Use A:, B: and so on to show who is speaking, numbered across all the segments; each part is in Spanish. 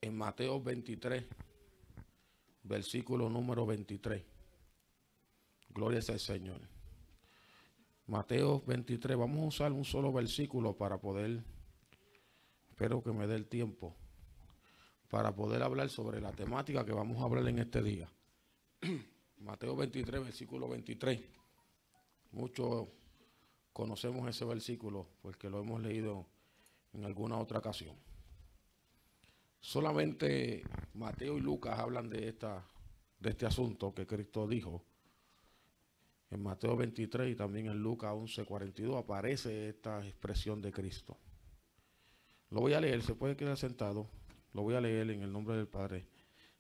A: en Mateo 23, versículo número 23. Gloria al Señor. Mateo 23, vamos a usar un solo versículo para poder, espero que me dé el tiempo, para poder hablar sobre la temática que vamos a hablar en este día. Mateo 23, versículo 23. Muchos conocemos ese versículo porque lo hemos leído en alguna otra ocasión. Solamente Mateo y Lucas hablan de este asunto que Cristo dijo. En Mateo 23 y también en Lucas 11:42 aparece esta expresión de Cristo. Lo voy a leer, se puede quedar sentado. Lo voy a leer en el nombre del Padre,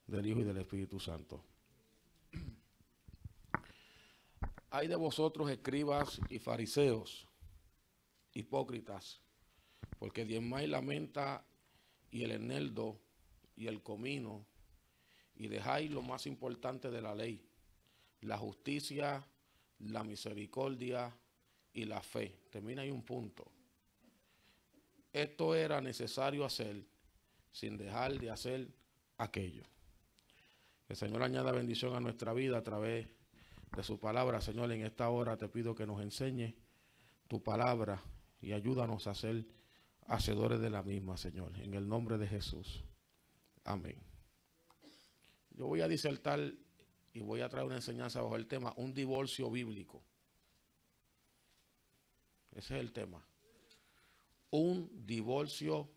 A: del Hijo y del Espíritu Santo. Hay de vosotros, escribas y fariseos, hipócritas, porque diezmáis la menta y el eneldo y el comino, y dejáis lo más importante de la ley, la justicia, la misericordia y la fe. Termina ahí un punto. Esto era necesario hacer sin dejar de hacer aquello. Que el Señor añada bendición a nuestra vida a través de su palabra. Señor, en esta hora te pido que nos enseñe tu palabra y ayúdanos a ser hacedores de la misma, Señor, en el nombre de Jesús. Amén. Yo voy a disertar y voy a traer una enseñanza bajo el tema, un divorcio bíblico. Ese es el tema. Un divorcio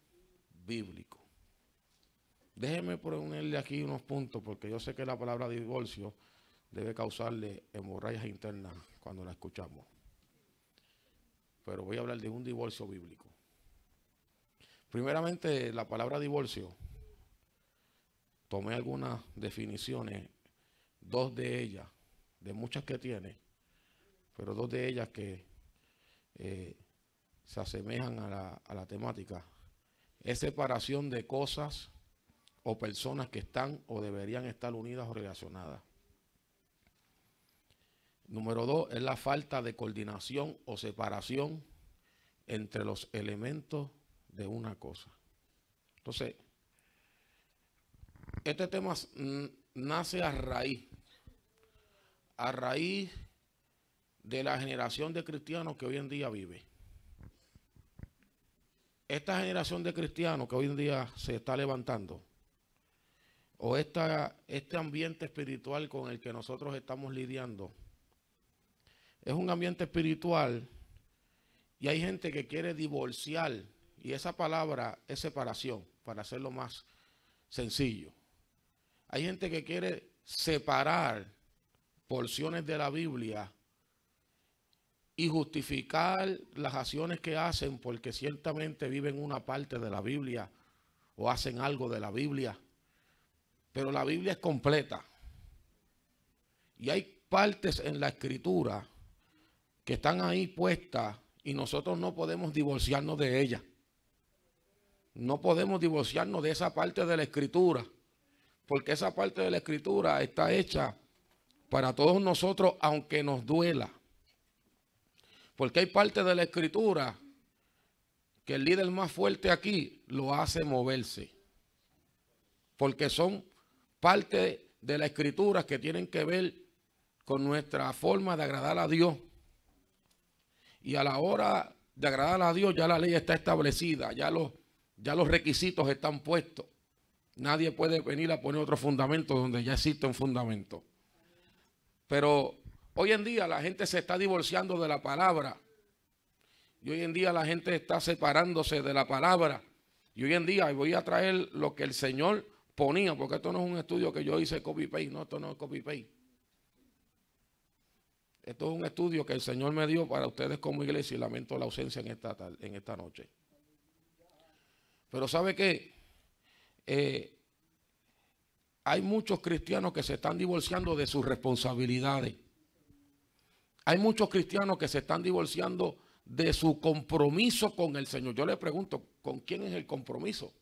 A: bíblico. Déjeme ponerle aquí unos puntos, porque yo sé que la palabra divorcio debe causarle hemorragias internas cuando la escuchamos. Pero voy a hablar de un divorcio bíblico. Primeramente, la palabra divorcio, tomé algunas definiciones, dos de ellas, de muchas que tiene, pero dos de ellas que se asemejan a la temática. Es separación de cosas o personas que están o deberían estar unidas o relacionadas. Número dos, es la falta de coordinación o separación entre los elementos de una cosa. Entonces, este tema nace a raíz de la generación de cristianos que hoy en día vive. Esta generación de cristianos que hoy en día se está levantando, o este ambiente espiritual con el que nosotros estamos lidiando, es un ambiente espiritual y hay gente que quiere divorciar, y esa palabra es separación, para hacerlo más sencillo. Hay gente que quiere separar porciones de la Biblia y justificar las acciones que hacen porque ciertamente viven una parte de la Biblia o hacen algo de la Biblia, pero la Biblia es completa y hay partes en la Escritura que están ahí puestas y nosotros no podemos divorciarnos de ellas. No podemos divorciarnos de esa parte de la Escritura, porque esa parte de la Escritura está hecha para todos nosotros, aunque nos duela. Porque hay parte de la Escritura que el líder más fuerte aquí lo hace moverse. Porque son parte de la Escritura que tienen que ver con nuestra forma de agradar a Dios. Y a la hora de agradar a Dios ya la ley está establecida, ya los requisitos están puestos. Nadie puede venir a poner otro fundamento donde ya existe un fundamento. Pero hoy en día la gente se está divorciando de la palabra. Y hoy en día la gente está separándose de la palabra. Y hoy en día voy a traer lo que el Señor ponía, porque esto no es un estudio que yo hice copy-paste, no, esto no es copy-paste. Esto es un estudio que el Señor me dio para ustedes como iglesia y lamento la ausencia en esta noche. Pero ¿sabe qué? Hay muchos cristianos que se están divorciando de sus responsabilidades. Hay muchos cristianos que se están divorciando de su compromiso con el Señor. Yo le pregunto, ¿con quién es el compromiso?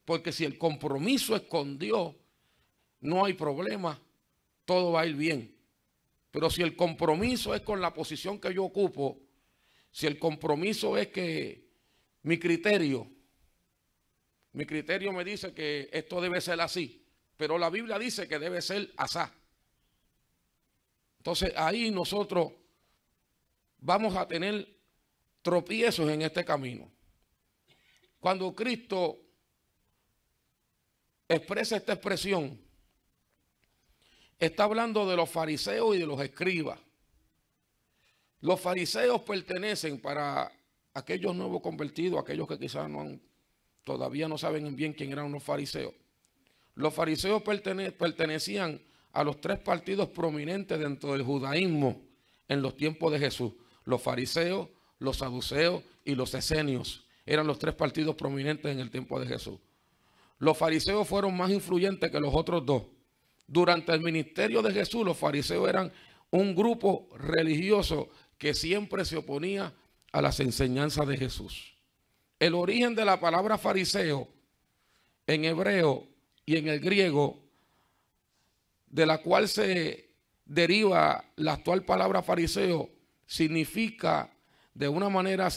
A: Porque si el compromiso es con Dios, no hay problema, todo va a ir bien. Pero si el compromiso es con la posición que yo ocupo, si el compromiso es que mi criterio Mi criterio me dice que esto debe ser así, pero la Biblia dice que debe ser asá. Entonces ahí nosotros vamos a tener tropiezos en este camino. Cuando Cristo expresa esta expresión, está hablando de los fariseos y de los escribas. Los fariseos pertenecen, para aquellos nuevos convertidos, aquellos que quizás todavía no saben bien quién eran los fariseos. Los fariseos pertenecían a los tres partidos prominentes dentro del judaísmo en los tiempos de Jesús. Los fariseos, los saduceos y los esenios eran los tres partidos prominentes en el tiempo de Jesús. Los fariseos fueron más influyentes que los otros dos. Durante el ministerio de Jesús, los fariseos eran un grupo religioso que siempre se oponía a las enseñanzas de Jesús. El origen de la palabra fariseo en hebreo y en el griego, de la cual se deriva la actual palabra fariseo, significa de una manera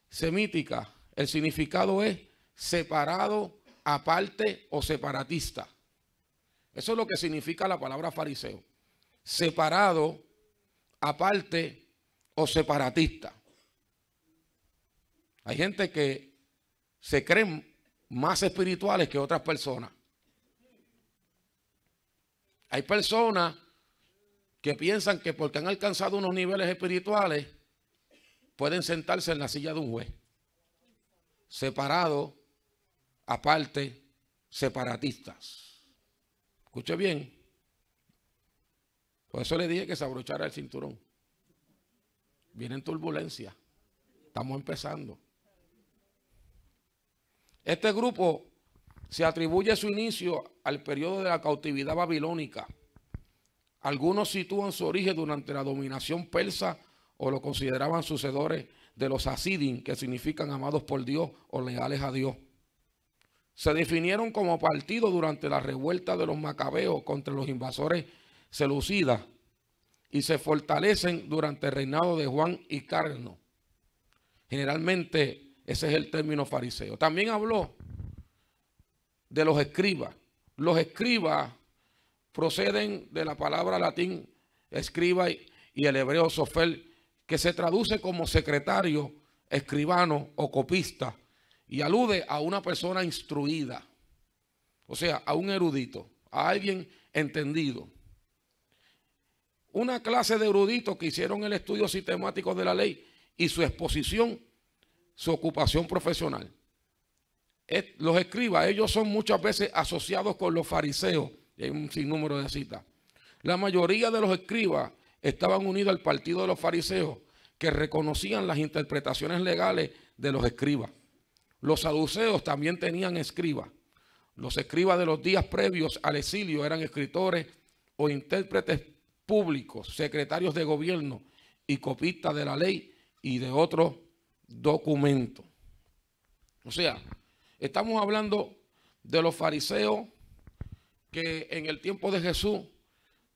A: semítica. El significado es separado, aparte o separatista. Eso es lo que significa la palabra fariseo. Separado, aparte o separatista. Hay gente que se creen más espirituales que otras personas. Hay personas que piensan que porque han alcanzado unos niveles espirituales pueden sentarse en la silla de un juez. Separado, aparte, separatistas. Escuche bien. Por eso le dije que se abrochara el cinturón. Vienen turbulencias. Estamos empezando. Este grupo se atribuye su inicio al periodo de la cautividad babilónica. Algunos sitúan su origen durante la dominación persa o lo consideraban sucesores de los Hasidim, que significan amados por Dios o leales a Dios. Se definieron como partido durante la revuelta de los macabeos contra los invasores seleucidas y se fortalecen durante el reinado de Juan y Carlos. Generalmente ese es el término fariseo. También habló de los escribas. Los escribas proceden de la palabra latín escriba y el hebreo sofer, que se traduce como secretario, escribano o copista, y alude a una persona instruida, o sea, a un erudito, a alguien entendido. Una clase de eruditos que hicieron el estudio sistemático de la ley y su exposición, su ocupación profesional. Los escribas, ellos son muchas veces asociados con los fariseos, hay un sinnúmero de citas. La mayoría de los escribas estaban unidos al partido de los fariseos, que reconocían las interpretaciones legales de los escribas. Los saduceos también tenían escribas. Los escribas de los días previos al exilio eran escritores o intérpretes públicos, secretarios de gobierno y copistas de la ley y de otros documentos. O sea, estamos hablando de los fariseos que en el tiempo de Jesús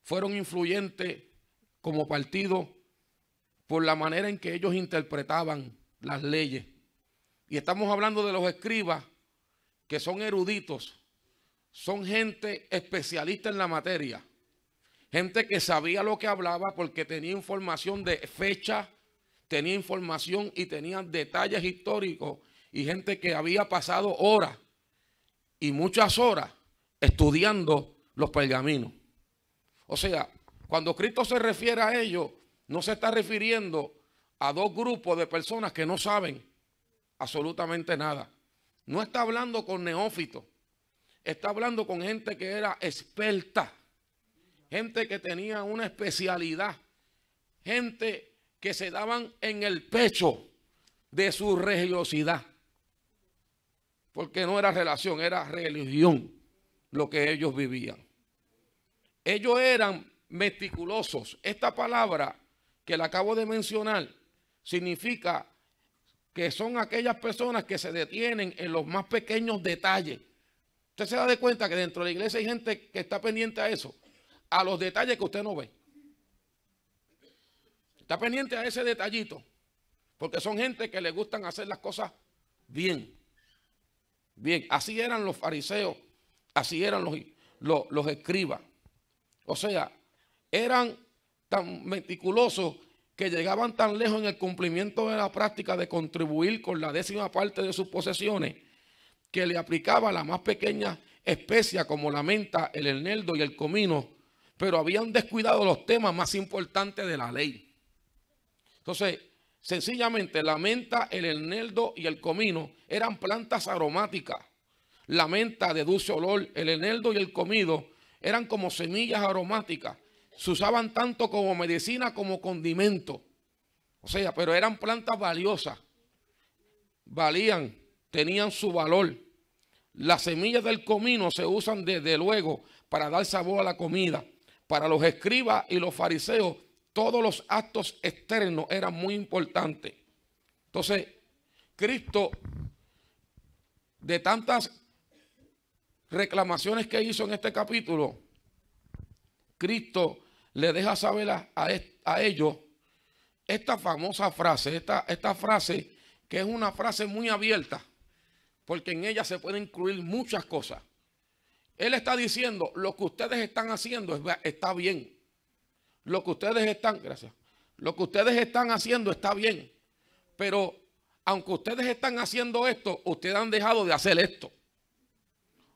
A: fueron influyentes como partido por la manera en que ellos interpretaban las leyes. Y estamos hablando de los escribas, que son eruditos, son gente especialista en la materia, gente que sabía lo que hablaba porque tenía información de fecha, tenía información y tenían detalles históricos, y gente que había pasado horas y muchas horas estudiando los pergaminos. O sea, cuando Cristo se refiere a ellos, no se está refiriendo a dos grupos de personas que no saben absolutamente nada. No está hablando con neófitos, está hablando con gente que era experta, gente que tenía una especialidad, gente que se daban en el pecho de su religiosidad, porque no era relación, era religión lo que ellos vivían. Ellos eran meticulosos. Esta palabra que le acabo de mencionar significa que son aquellas personas que se detienen en los más pequeños detalles. Usted se da de cuenta que dentro de la iglesia hay gente que está pendiente a eso, a los detalles que usted no ve. Está pendiente a ese detallito, porque son gente que le gustan hacer las cosas bien. Bien, así eran los fariseos, así eran los escribas. O sea, eran tan meticulosos que llegaban tan lejos en el cumplimiento de la práctica de contribuir con la 10ª parte de sus posesiones, que le aplicaba la más pequeña especia como la menta, el eneldo y el comino, pero habían descuidado los temas más importantes de la ley. Entonces, sencillamente la menta, el eneldo y el comino eran plantas aromáticas. La menta de dulce olor, el eneldo y el comino eran como semillas aromáticas. Se usaban tanto como medicina como condimento. O sea, pero eran plantas valiosas. Valían, tenían su valor. Las semillas del comino se usan desde luego para dar sabor a la comida. Para los escribas y los fariseos, todos los actos externos eran muy importantes. Entonces, Cristo, de tantas reclamaciones que hizo en este capítulo, Cristo le deja saber a ellos esta famosa frase, esta frase que es una frase muy abierta, porque en ella se pueden incluir muchas cosas. Él está diciendo, lo que ustedes están haciendo está bien. Lo que ustedes están haciendo está bien. Pero aunque ustedes están haciendo esto, ustedes han dejado de hacer esto.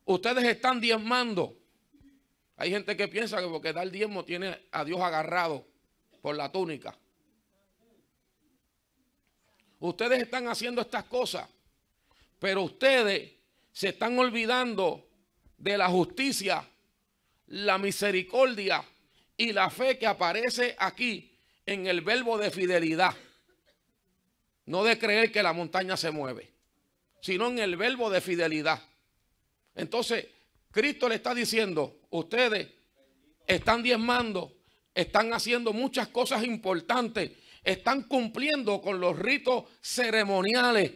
A: Ustedes están diezmando. Hay gente que piensa que porque da el diezmo tiene a Dios agarrado por la túnica. Ustedes están haciendo estas cosas, pero ustedes se están olvidando de la justicia, la misericordia y la fe que aparece aquí en el verbo de fidelidad. No de creer que la montaña se mueve, sino en el verbo de fidelidad. Entonces, Cristo le está diciendo, ustedes están diezmando, están haciendo muchas cosas importantes, están cumpliendo con los ritos ceremoniales.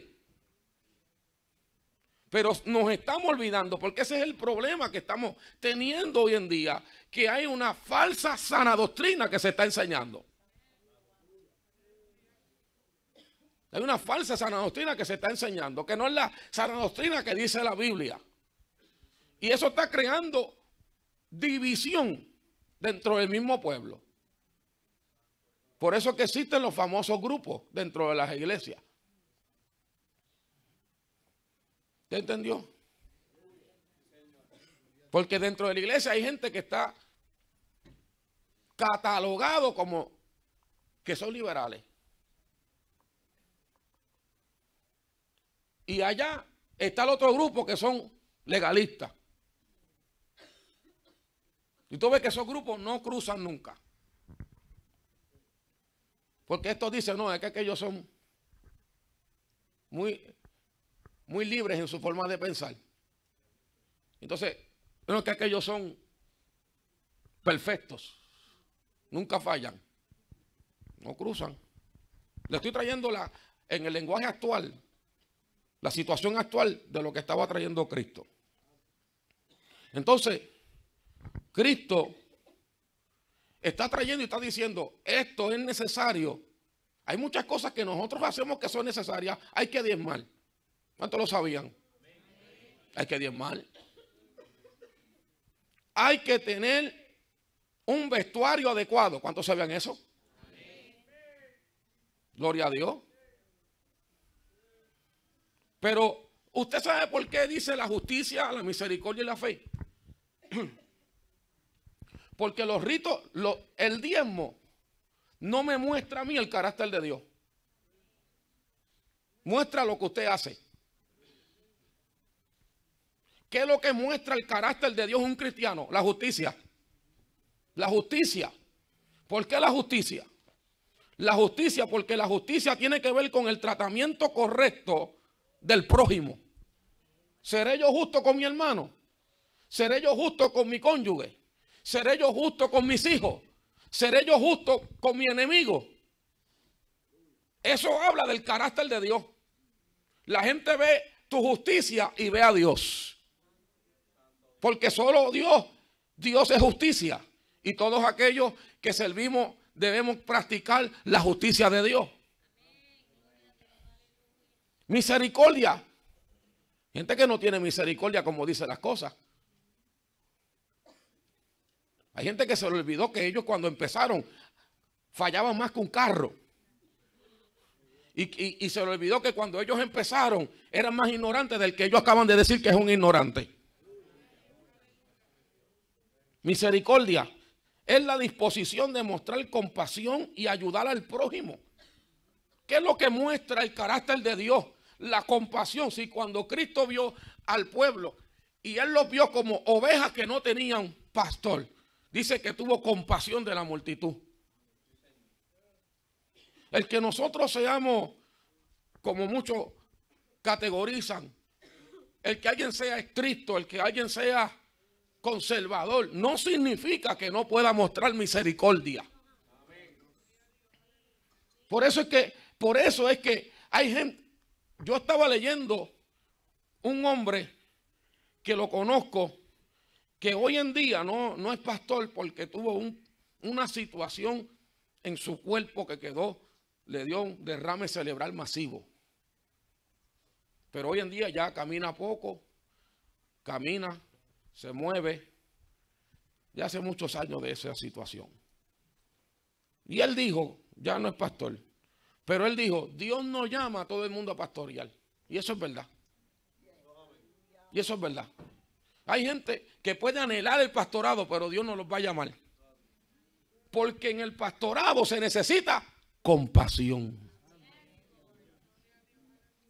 A: Pero nos estamos olvidando, porque ese es el problema que estamos teniendo hoy en día, que hay una falsa sana doctrina que se está enseñando. Hay una falsa sana doctrina que se está enseñando, que no es la sana doctrina que dice la Biblia. Y eso está creando división dentro del mismo pueblo. Por eso que existen los famosos grupos dentro de las iglesias. ¿Usted entendió? Porque dentro de la iglesia hay gente que está catalogado como que son liberales. Y allá está el otro grupo que son legalistas. Y tú ves que esos grupos no cruzan nunca. Porque estos dicen, no, es que aquellos son muy libres en su forma de pensar. Entonces, no es que aquellos son perfectos. Nunca fallan. No cruzan. Le estoy trayendo en el lenguaje actual, la situación actual de lo que estaba trayendo Cristo. Entonces, Cristo está trayendo y está diciendo, esto es necesario. Hay muchas cosas que nosotros hacemos que son necesarias. Hay que diezmar. ¿Cuántos lo sabían? Hay que diezmar. Hay que tener un vestuario adecuado. ¿Cuántos sabían eso? Gloria a Dios. Pero, ¿usted sabe por qué dice la justicia, la misericordia y la fe? Porque los ritos, el diezmo, no me muestra a mí el carácter de Dios. Muestra lo que usted hace. ¿Qué es lo que muestra el carácter de Dios en un cristiano? La justicia. La justicia. ¿Por qué la justicia? La justicia, porque la justicia tiene que ver con el tratamiento correcto del prójimo. ¿Seré yo justo con mi hermano? ¿Seré yo justo con mi cónyuge? ¿Seré yo justo con mis hijos? ¿Seré yo justo con mi enemigo? Eso habla del carácter de Dios. La gente ve tu justicia y ve a Dios. Porque solo Dios es justicia. Y todos aquellos que servimos debemos practicar la justicia de Dios. Misericordia. Gente que no tiene misericordia como dice las cosas. Hay gente que se le olvidó que ellos cuando empezaron fallaban más que un carro. Y se le olvidó que cuando ellos empezaron eran más ignorantes del que ellos acaban de decir que es un ignorante. Misericordia es la disposición de mostrar compasión y ayudar al prójimo. ¿Qué es lo que muestra el carácter de Dios? La compasión. Si cuando Cristo vio al pueblo y Él los vio como ovejas que no tenían pastor, dice que tuvo compasión de la multitud. El que nosotros seamos, como muchos categorizan, el que alguien sea estricto, el que alguien sea conservador, no significa que no pueda mostrar misericordia. Por eso es que hay gente. Yo estaba leyendo un hombre que lo conozco, que hoy en día no es pastor porque tuvo una situación en su cuerpo que le dio un derrame cerebral masivo. Pero hoy en día ya camina poco, camina, se mueve. Ya hace muchos años de esa situación. Y él dijo, ya no es pastor, pero él dijo, Dios no llama a todo el mundo a pastorear. Y eso es verdad. Y eso es verdad. Hay gente que puede anhelar el pastorado, pero Dios no los va a llamar. Porque en el pastorado se necesita compasión.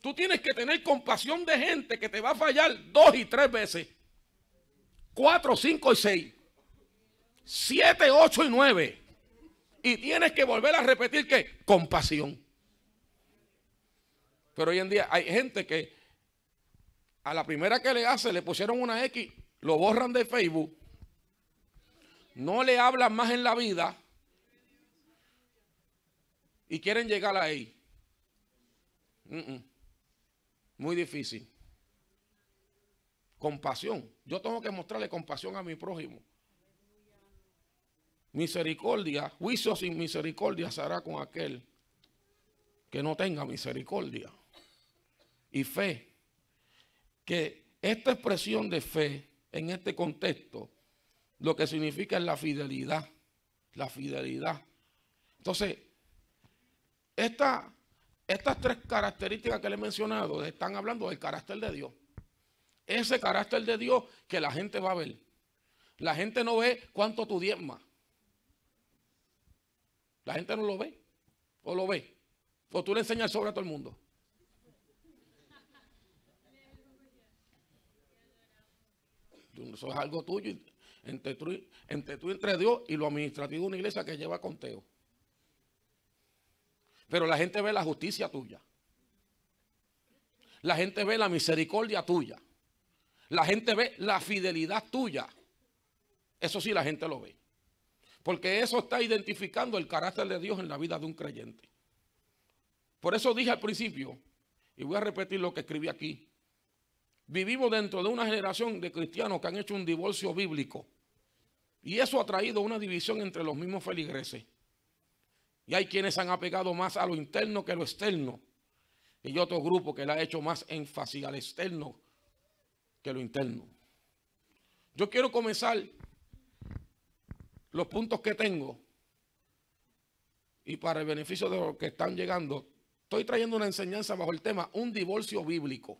A: Tú tienes que tener compasión de gente que te va a fallar 2 y 3 veces. 4, 5 y 6. 7, 8 y 9. Y tienes que volver a repetir que compasión. Pero hoy en día hay gente que a la primera que le hace le pusieron una X, lo borran de Facebook, no le hablan más en la vida y quieren llegar ahí. Muy difícil. Compasión. Yo tengo que mostrarle compasión a mi prójimo. Misericordia, juicio sin misericordia se hará con aquel que no tenga misericordia. Y fe, que esta expresión de fe en este contexto, lo que significa es la fidelidad. La fidelidad. Entonces, estas 3 características que le he mencionado están hablando del carácter de Dios. Ese carácter de Dios que la gente va a ver. La gente no ve cuánto tú diezmas. La gente no lo ve. O lo ve. O tú le enseñas sobre a todo el mundo. Eso es algo tuyo entre Dios y lo administrativo de una iglesia que lleva conteo. Pero la gente ve la justicia tuya. La gente ve la misericordia tuya. La gente ve la fidelidad tuya. Eso sí la gente lo ve. Porque eso está identificando el carácter de Dios en la vida de un creyente. Por eso dije al principio, y voy a repetir lo que escribí aquí. Vivimos dentro de una generación de cristianos que han hecho un divorcio bíblico. Y eso ha traído una división entre los mismos feligreses. Y hay quienes han apegado más a lo interno que a lo externo. Y otro grupo que le ha hecho más énfasis al externo que lo interno. Yo quiero comenzar los puntos que tengo. Y para el beneficio de los que están llegando, estoy trayendo una enseñanza bajo el tema un divorcio bíblico.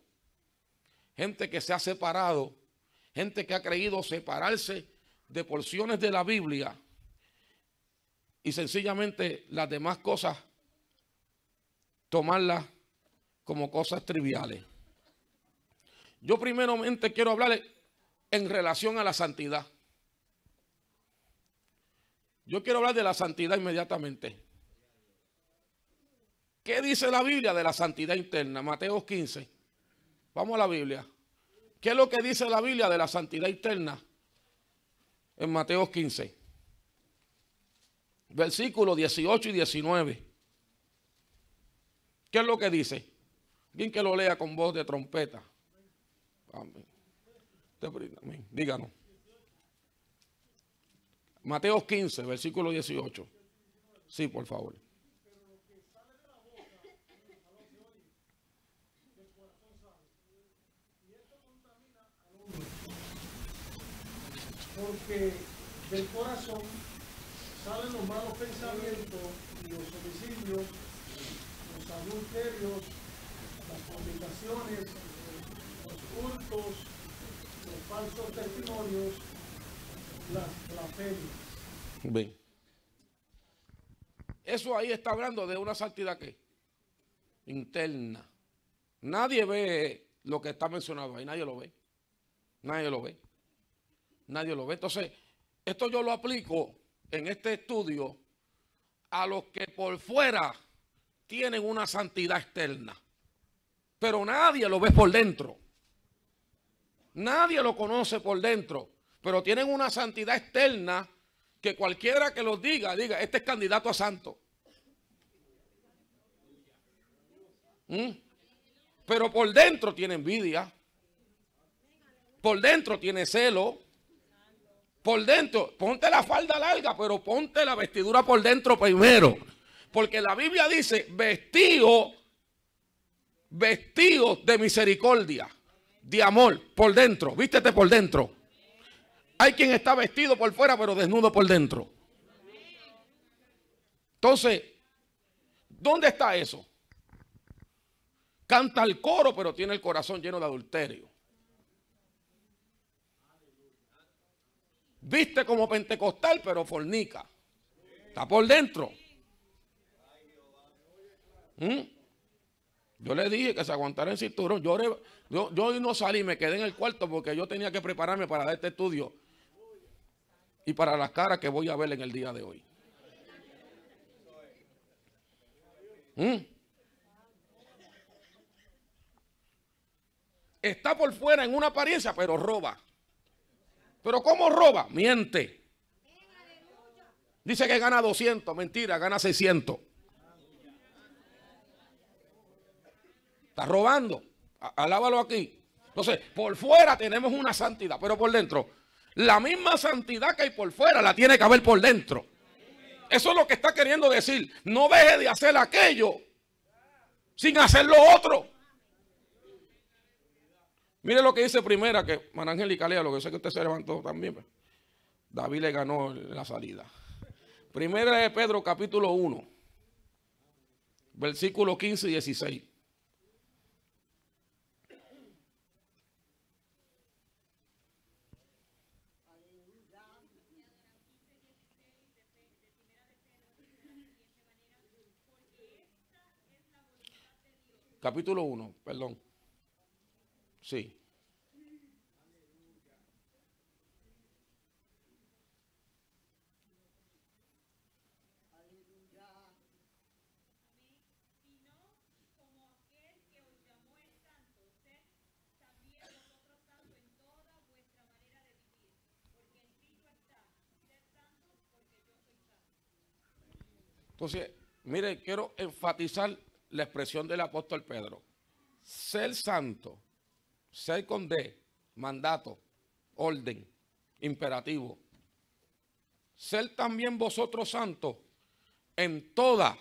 A: Gente que se ha separado, gente que ha creído separarse de porciones de la Biblia y sencillamente las demás cosas tomarlas como cosas triviales. Yo primeramente quiero hablarles en relación a la santidad. Yo quiero hablar de la santidad inmediatamente. ¿Qué dice la Biblia de la santidad interna? Mateo 15. Vamos a la Biblia. ¿Qué es lo que dice la Biblia de la santidad interna? En Mateo 15. Versículos 18 y 19. ¿Qué es lo que dice? Alguien que lo lea con voz de trompeta. Amén. Amén. Díganos. Mateo 15, versículo 18. Sí, por favor.
B: porque del corazón salen los malos pensamientos, los homicidios, los adulterios, las fornicaciones, los hurtos, los falsos testimonios, las blasfemias.
A: Bien. Eso ahí está hablando de una santidad que interna. Nadie ve lo que está mencionado ahí, nadie lo ve. Nadie lo ve. Nadie lo ve. Entonces, esto yo lo aplico en este estudio a los que por fuera tienen una santidad externa, pero nadie lo ve por dentro. Nadie lo conoce por dentro, pero tienen una santidad externa que cualquiera que los diga, este es candidato a santo. Pero por dentro tiene envidia, por dentro tiene celo, por dentro, ponte la falda larga, pero ponte la vestidura por dentro primero. Porque la Biblia dice, vestidos de misericordia, de amor, por dentro, vístete por dentro. Hay quien está vestido por fuera, pero desnudo por dentro. Entonces, ¿dónde está eso? Canta el coro, pero tiene el corazón lleno de adulterio. Viste como pentecostal, pero fornica. Está por dentro. Yo le dije que se aguantara el cinturón. Yo no salí, me quedé en el cuarto porque yo tenía que prepararme para dar este estudio y para las caras que voy a ver en el día de hoy. Está por fuera en una apariencia, pero roba. ¿Pero cómo roba? Miente. Dice que gana 200, mentira, gana 600. Está robando. Alábalo aquí. Entonces, por fuera tenemos una santidad, pero por dentro, la misma santidad que hay por fuera, la tiene que haber por dentro. Eso es lo que está queriendo decir. No deje de hacer aquello sin hacer lo otro. Mire lo que dice primera, que Manángel y Calea, lo que sé que usted se levantó también. David le ganó la salida. Primera de Pedro, capítulo 1, versículos 15 y 16. Capítulo 1, perdón. Sí. Entonces, mire, quiero enfatizar la expresión del apóstol Pedro. Ser santo, ser con D, mandato, orden, imperativo. Ser también vosotros santos en toda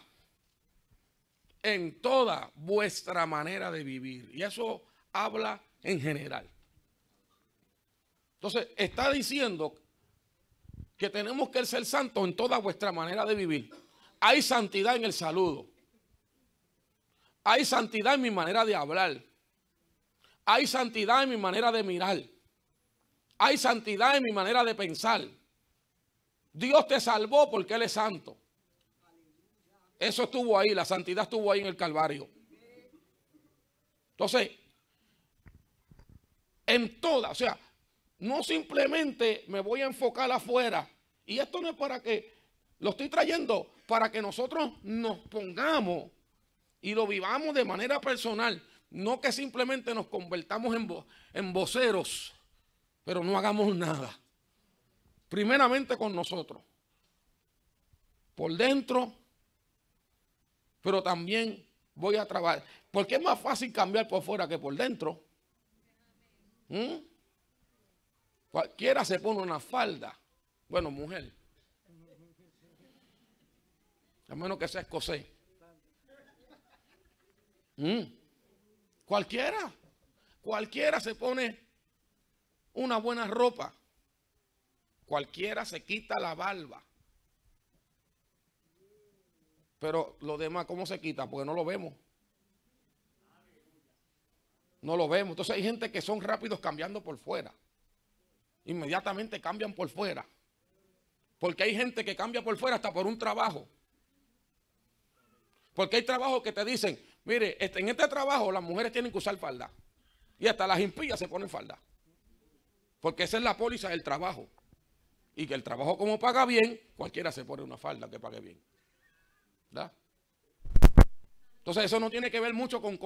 A: vuestra manera de vivir. Y eso habla en general. Entonces, está diciendo que tenemos que ser santos en toda vuestra manera de vivir. Hay santidad en el saludo. Hay santidad en mi manera de hablar. Hay santidad en mi manera de mirar. Hay santidad en mi manera de pensar. Dios te salvó porque Él es santo. Eso estuvo ahí, la santidad estuvo ahí en el Calvario. Entonces, en toda, o sea, no simplemente me voy a enfocar afuera. Y esto no es para que, lo estoy trayendo para que nosotros nos pongamos y lo vivamos de manera personal. No que simplemente nos convertamos en voceros, pero no hagamos nada. Primeramente con nosotros. Por dentro, pero también voy a trabajar. Porque es más fácil cambiar por fuera que por dentro. Cualquiera se pone una falda. Bueno, mujer. A menos que sea escocés. Cualquiera se pone una buena ropa. Cualquiera se quita la barba. Pero lo demás, ¿cómo se quita? Porque no lo vemos. No lo vemos. Entonces hay gente que son rápidos cambiando por fuera. Inmediatamente cambian por fuera. Porque hay gente que cambia por fuera hasta por un trabajo. Porque hay trabajos que te dicen, mire, en este trabajo las mujeres tienen que usar falda. Y hasta las impías se ponen falda. Porque esa es la póliza del trabajo. Y que el trabajo como paga bien, cualquiera se pone una falda que pague bien. ¿Verdad? Entonces eso no tiene que ver mucho con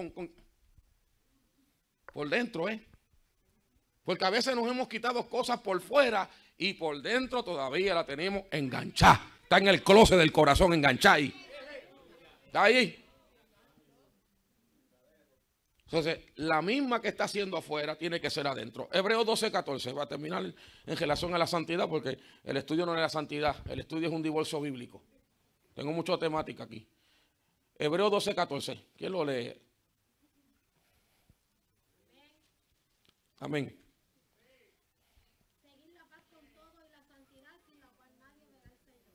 A: por dentro, ¿eh? Porque a veces nos hemos quitado cosas por fuera y por dentro todavía la tenemos enganchada. Está en el closet del corazón enganchada ahí. Está ahí. Entonces, la misma que está haciendo afuera tiene que ser adentro. Hebreos 12:14 va a terminar en relación a la santidad, porque el estudio no es la santidad, el estudio es un divorcio bíblico. Tengo mucha temática aquí. Hebreos 12:14. ¿Quién lo lee? Amén.
C: Seguir la paz con todo y la santidad sin la cual nadie verá al Señor.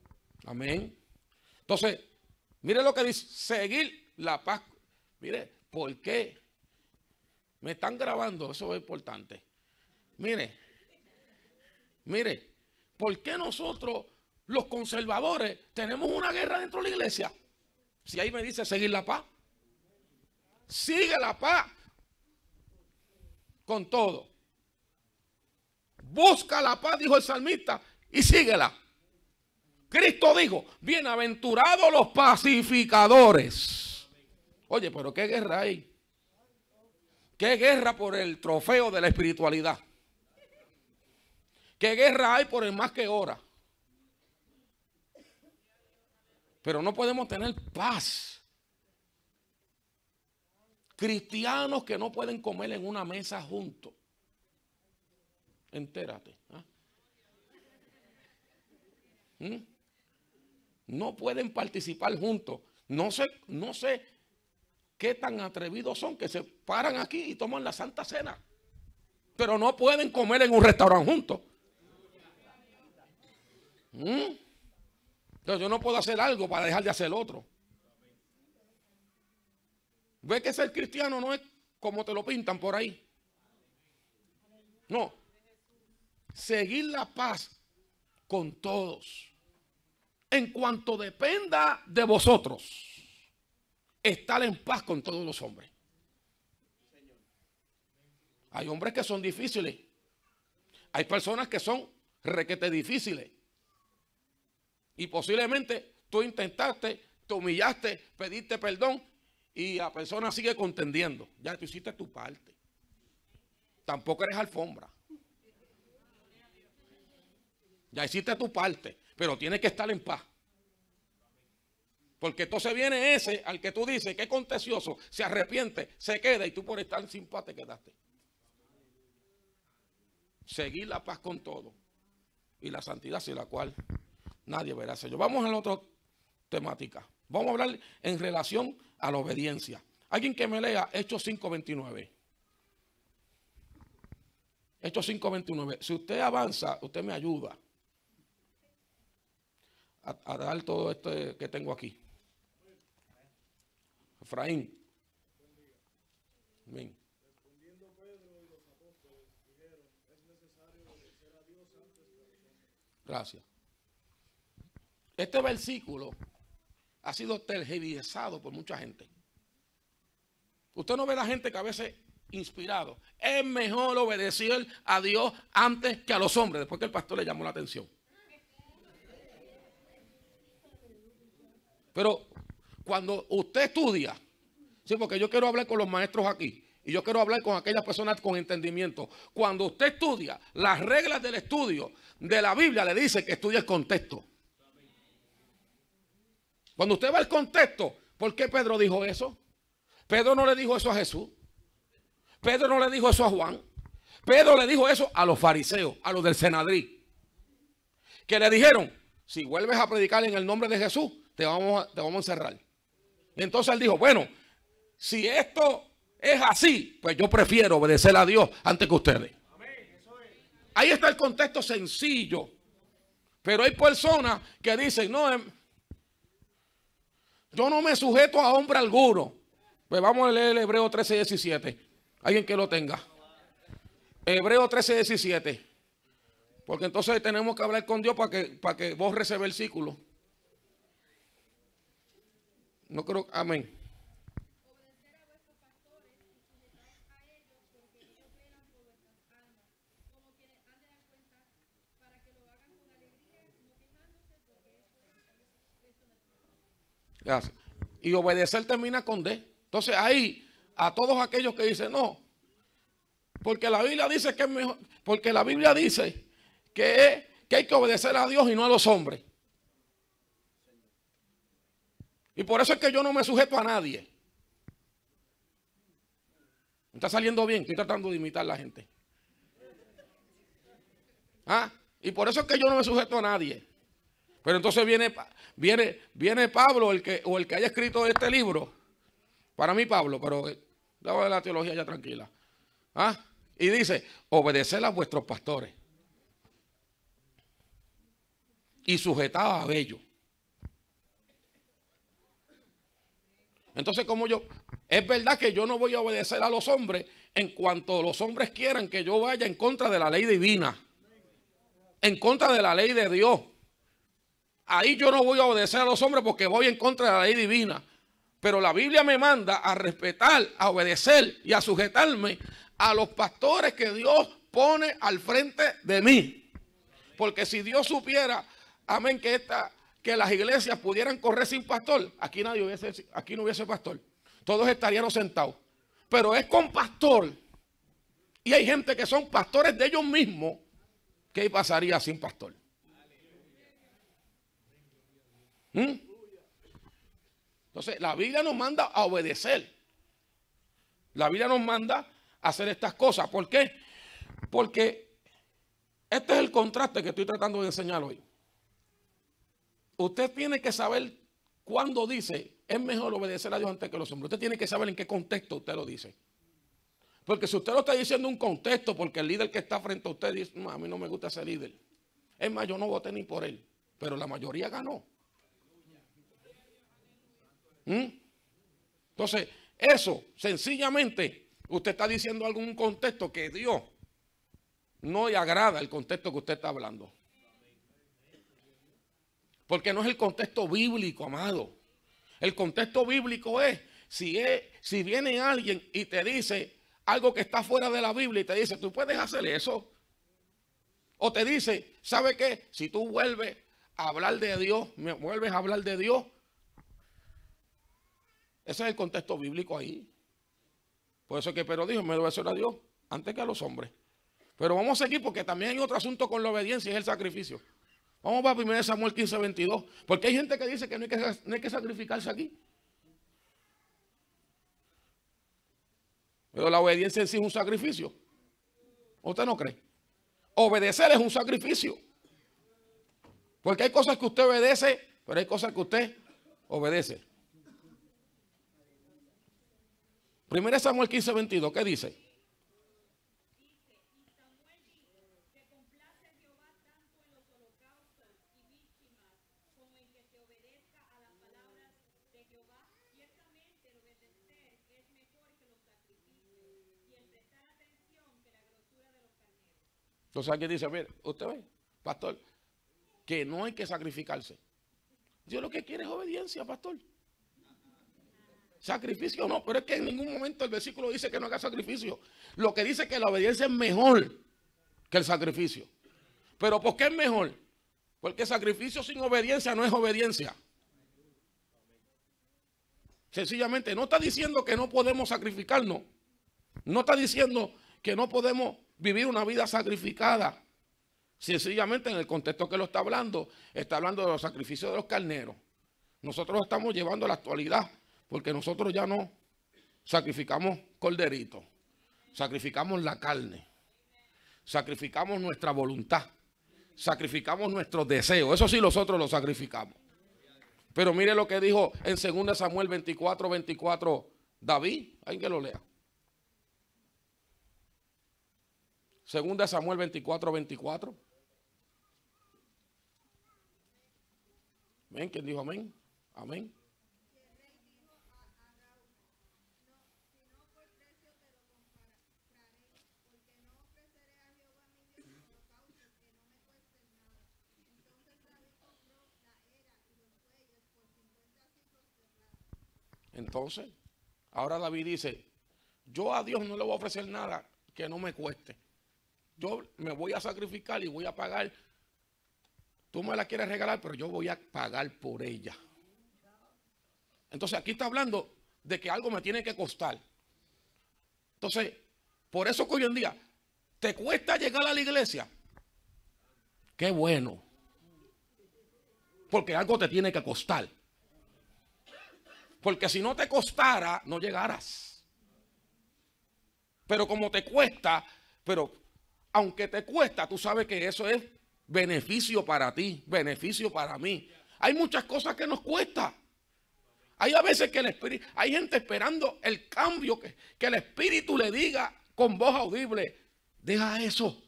A: Amén. Entonces, mire lo que dice, seguir la paz. Mire, ¿por qué? Me están grabando, eso es importante. Mire, ¿por qué nosotros, los conservadores, tenemos una guerra dentro de la iglesia? Si ahí me dice seguir la paz. Sigue la paz con todo. Busca la paz, dijo el salmista, y síguela. Cristo dijo, bienaventurados los pacificadores. Oye, pero qué guerra hay. Qué guerra por el trofeo de la espiritualidad. Qué guerra hay por el más que ora. Pero no podemos tener paz. Cristianos que no pueden comer en una mesa juntos. Entérate. No pueden participar juntos. No sé qué tan atrevidos son que se paran aquí y toman la Santa Cena. Pero no pueden comer en un restaurante juntos. Entonces yo no puedo hacer algo para dejar de hacer otro. ¿Ves que ser cristiano no es como te lo pintan por ahí? No. Seguir la paz con todos. En cuanto dependa de vosotros, estar en paz con todos los hombres. Hay hombres que son difíciles. Hay personas que son requete difíciles. Y posiblemente tú intentaste, te humillaste, pediste perdón y la persona sigue contendiendo. Ya tú hiciste tu parte. Tampoco eres alfombra. Ya hiciste tu parte, pero tienes que estar en paz. Porque entonces viene ese al que tú dices que es contencioso, se arrepiente, se queda y tú por estar sin paz te quedaste. Seguir la paz con todo y la santidad sin la cual nadie verá al Señor. Vamos a la otra temática. Vamos a hablar en relación a la obediencia. Alguien que me lea Hechos 5:29. Hechos 5:29. Si usted avanza, usted me ayuda a dar todo esto que tengo aquí. Efraín. Amén.
B: Respondiendo Pedro y los apóstoles dijeron, es necesario obedecer a Dios antes que a los hombres.
A: Gracias. Este versículo ha sido tergiversado por mucha gente. Usted no ve a la gente que a veces inspirado. Es mejor obedecer a Dios antes que a los hombres. Después que el pastor le llamó la atención. Pero cuando usted estudia, sí, porque yo quiero hablar con los maestros aquí y yo quiero hablar con aquellas personas con entendimiento. Cuando usted estudia, las reglas del estudio de la Biblia le dice que estudie el contexto. Cuando usted va al contexto, ¿por qué Pedro dijo eso? Pedro no le dijo eso a Jesús. Pedro no le dijo eso a Juan. Pedro le dijo eso a los fariseos, a los del Senadrí, que le dijeron, si vuelves a predicar en el nombre de Jesús, te vamos a encerrar. Y entonces él dijo, bueno, si esto es así, pues yo prefiero obedecer a Dios antes que ustedes. Ahí está el contexto sencillo Pero hay personas que dicen, no, yo no me sujeto a hombre alguno. Pues vamos a leer el Hebreo 13:17. Alguien que lo tenga. Hebreo 13:17. Porque entonces tenemos que hablar con Dios para que borre ese versículo. No creo, amén.
C: Obedecer a vuestros pastores y sujetaos a ellos, porque ellos velan por vuestras almas, como quienes han de dar cuenta, para que lo hagan con alegría, no quejándose, porque eso no es.
A: Gracias. Y obedecer termina con D. Entonces ahí, a todos aquellos que dicen, no, porque la Biblia dice que es mejor, porque la Biblia dice que hay que obedecer a Dios y no a los hombres. Y por eso es que yo no me sujeto a nadie. ¿Me está saliendo bien? Estoy tratando de imitar a la gente. ¿Ah? Y por eso es que yo no me sujeto a nadie. Pero entonces viene Pablo, o el que haya escrito este libro. Para mí Pablo, pero dame la teología ya tranquila. ¿Ah? Y dice, obedeced a vuestros pastores. Y sujetaos a ellos. Entonces, como es verdad que yo no voy a obedecer a los hombres en cuanto los hombres quieran que yo vaya en contra de la ley divina, en contra de la ley de Dios. Ahí yo no voy a obedecer a los hombres porque voy en contra de la ley divina. Pero la Biblia me manda a respetar, a obedecer y a sujetarme a los pastores que Dios pone al frente de mí. Porque si Dios supiera, amén, que las iglesias pudieran correr sin pastor, aquí no hubiese pastor. Todos estaríamos sentados. Pero es con pastor. Y hay gente que son pastores de ellos mismos. ¿Qué pasaría sin pastor? Entonces, la Biblia nos manda a obedecer. La Biblia nos manda a hacer estas cosas. ¿Por qué? Porque este es el contraste que estoy tratando de enseñar hoy. Usted tiene que saber cuándo dice, es mejor obedecer a Dios antes que los hombres. Usted tiene que saber en qué contexto usted lo dice. Porque si usted lo está diciendo en un contexto, porque el líder que está frente a usted dice, no, a mí no me gusta ese líder. Es más, yo no voté ni por él, pero la mayoría ganó. Entonces, eso, sencillamente, usted está diciendo algún contexto que Dios no le agrada el contexto que usted está hablando. Porque no es el contexto bíblico, amado. El contexto bíblico es si viene alguien y te dice algo que está fuera de la Biblia y te dice, tú puedes hacer eso. O te dice, ¿sabe qué? Si tú vuelves a hablar de Dios, ese es el contexto bíblico ahí. Por eso es que Pedro dijo, me debo obedecer a Dios antes que a los hombres. Pero vamos a seguir porque también hay otro asunto con la obediencia y es el sacrificio. Vamos para 1 Samuel 15:22. Porque hay gente que dice que no hay que sacrificarse aquí. Pero la obediencia en sí es un sacrificio. ¿Usted no cree? Obedecer es un sacrificio. Porque hay cosas que usted obedece, pero hay cosas que usted obedece. 1 Samuel 15:22, ¿qué dice? Entonces aquí dice, mire, usted ve, pastor, que no hay que sacrificarse. Dios lo que quiere es obediencia, pastor. Sacrificio no, pero es que en ningún momento el versículo dice que no haga sacrificio. Lo que dice es que la obediencia es mejor que el sacrificio. ¿Pero por qué es mejor? Porque sacrificio sin obediencia no es obediencia. Sencillamente no está diciendo que no podemos sacrificarnos. No está diciendo que no podemos vivir una vida sacrificada. Sencillamente en el contexto que lo está hablando de los sacrificios de los carneros. Nosotros lo estamos llevando a la actualidad porque nosotros ya no sacrificamos corderitos, sacrificamos la carne, sacrificamos nuestra voluntad, sacrificamos nuestros deseos. Eso sí nosotros lo sacrificamos. Pero mire lo que dijo en 2 Samuel 24:24 David. Alguien que lo lea. 2 Samuel 24:24. ¿Ven? ¿Quién dijo amén? Amén. Entonces, ahora David dice, yo a Dios no le voy a ofrecer nada que no me cueste. Yo me voy a sacrificar y voy a pagar. Tú me la quieres regalar, pero yo voy a pagar por ella. Entonces aquí está hablando de que algo me tiene que costar. Entonces, por eso que hoy en día te cuesta llegar a la iglesia. Qué bueno. Porque algo te tiene que costar. Porque si no te costara, no llegaras. Pero como te cuesta, pero aunque te cuesta, tú sabes que eso es beneficio para ti, beneficio para mí. Hay muchas cosas que nos cuesta. Hay a veces que el espíritu, hay gente esperando el cambio, que el espíritu le diga con voz audible, deja eso,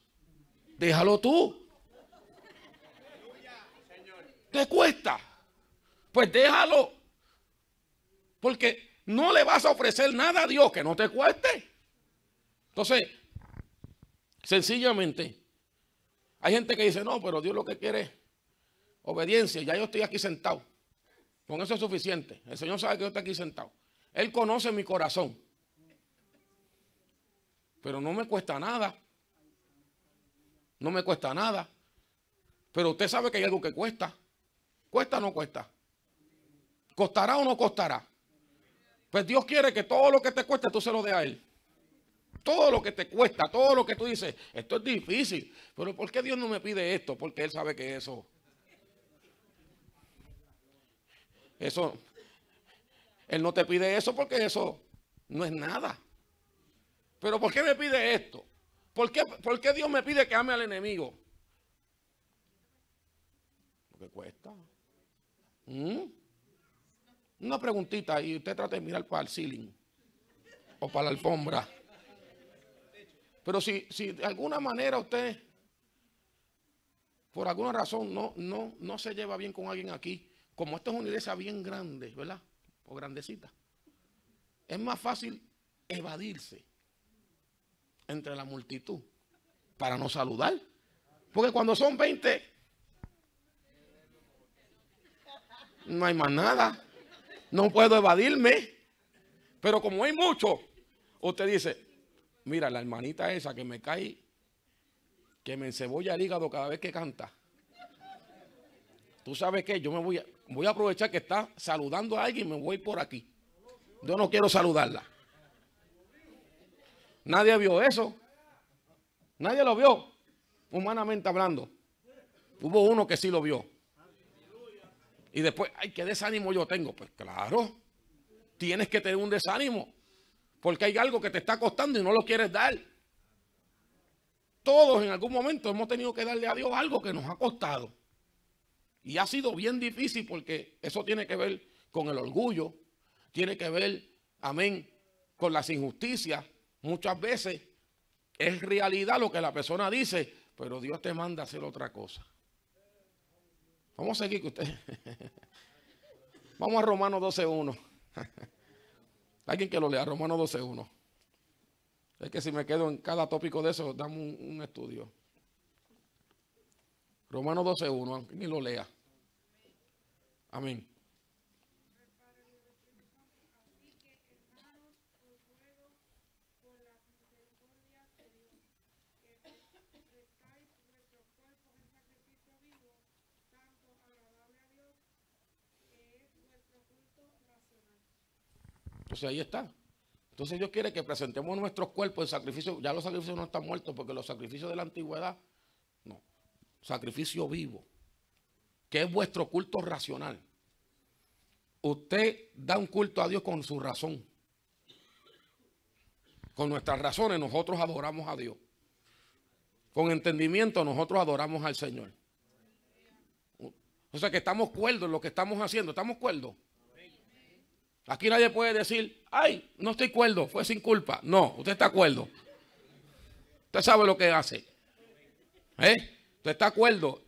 A: déjalo tú. ¿Te cuesta? Pues déjalo. Porque no le vas a ofrecer nada a Dios que no te cueste. Entonces, sencillamente, hay gente que dice, no, pero Dios lo que quiere es obediencia. Ya yo estoy aquí sentado. Con eso es suficiente. El Señor sabe que yo estoy aquí sentado. Él conoce mi corazón. Pero no me cuesta nada. No me cuesta nada. Pero usted sabe que hay algo que cuesta. ¿Cuesta o no cuesta? ¿Costará o no costará? Pues Dios quiere que todo lo que te cueste tú se lo des a Él. Todo lo que te cuesta, todo lo que tú dices, esto es difícil. Pero ¿por qué Dios no me pide esto? Porque Él sabe que eso, Él no te pide eso porque eso no es nada. Pero ¿por qué me pide esto? ¿Por qué Dios me pide que ame al enemigo? Porque cuesta. Una preguntita y usted trata de mirar para el ceiling o para la alfombra. Pero si de alguna manera usted, por alguna razón, no se lleva bien con alguien aquí, como esto es una iglesia bien grande, ¿verdad? O grandecita, es más fácil evadirse entre la multitud para no saludar. Porque cuando son 20, no hay más nada. No puedo evadirme. Pero como hay mucho, usted dice, mira, la hermanita esa que me cae, que me encebolla el hígado cada vez que canta. Tú sabes que yo voy a aprovechar que está saludando a alguien y me voy por aquí. Yo no quiero saludarla. Nadie vio eso. Nadie lo vio, humanamente hablando. Hubo uno que sí lo vio. Y después, ay, qué desánimo yo tengo. Pues claro, tienes que tener un desánimo. Porque hay algo que te está costando y no lo quieres dar. Todos en algún momento hemos tenido que darle a Dios algo que nos ha costado. Y ha sido bien difícil porque eso tiene que ver con el orgullo. Tiene que ver, amén, con las injusticias. Muchas veces es realidad lo que la persona dice, pero Dios te manda a hacer otra cosa. Vamos a seguir que usted. Vamos a Romanos 12:1. Alguien que lo lea, Romanos 12:1. Es que si me quedo en cada tópico de eso, damos un estudio. Romanos 12:1, ni lo lea. Amén. Entonces ahí está. Entonces Dios quiere que presentemos nuestros cuerpos en sacrificio. Ya los sacrificios no están muertos porque los sacrificios de la antigüedad, no. Sacrificio vivo, que es vuestro culto racional. Usted da un culto a Dios con su razón. Con nuestras razones nosotros adoramos a Dios. Con entendimiento nosotros adoramos al Señor. O sea que estamos cuerdos en lo que estamos haciendo. ¿Estamos cuerdos? Aquí nadie puede decir, ay, no estoy cuerdo, fue sin culpa. No, usted está cuerdo. Usted sabe lo que hace. Usted está cuerdo.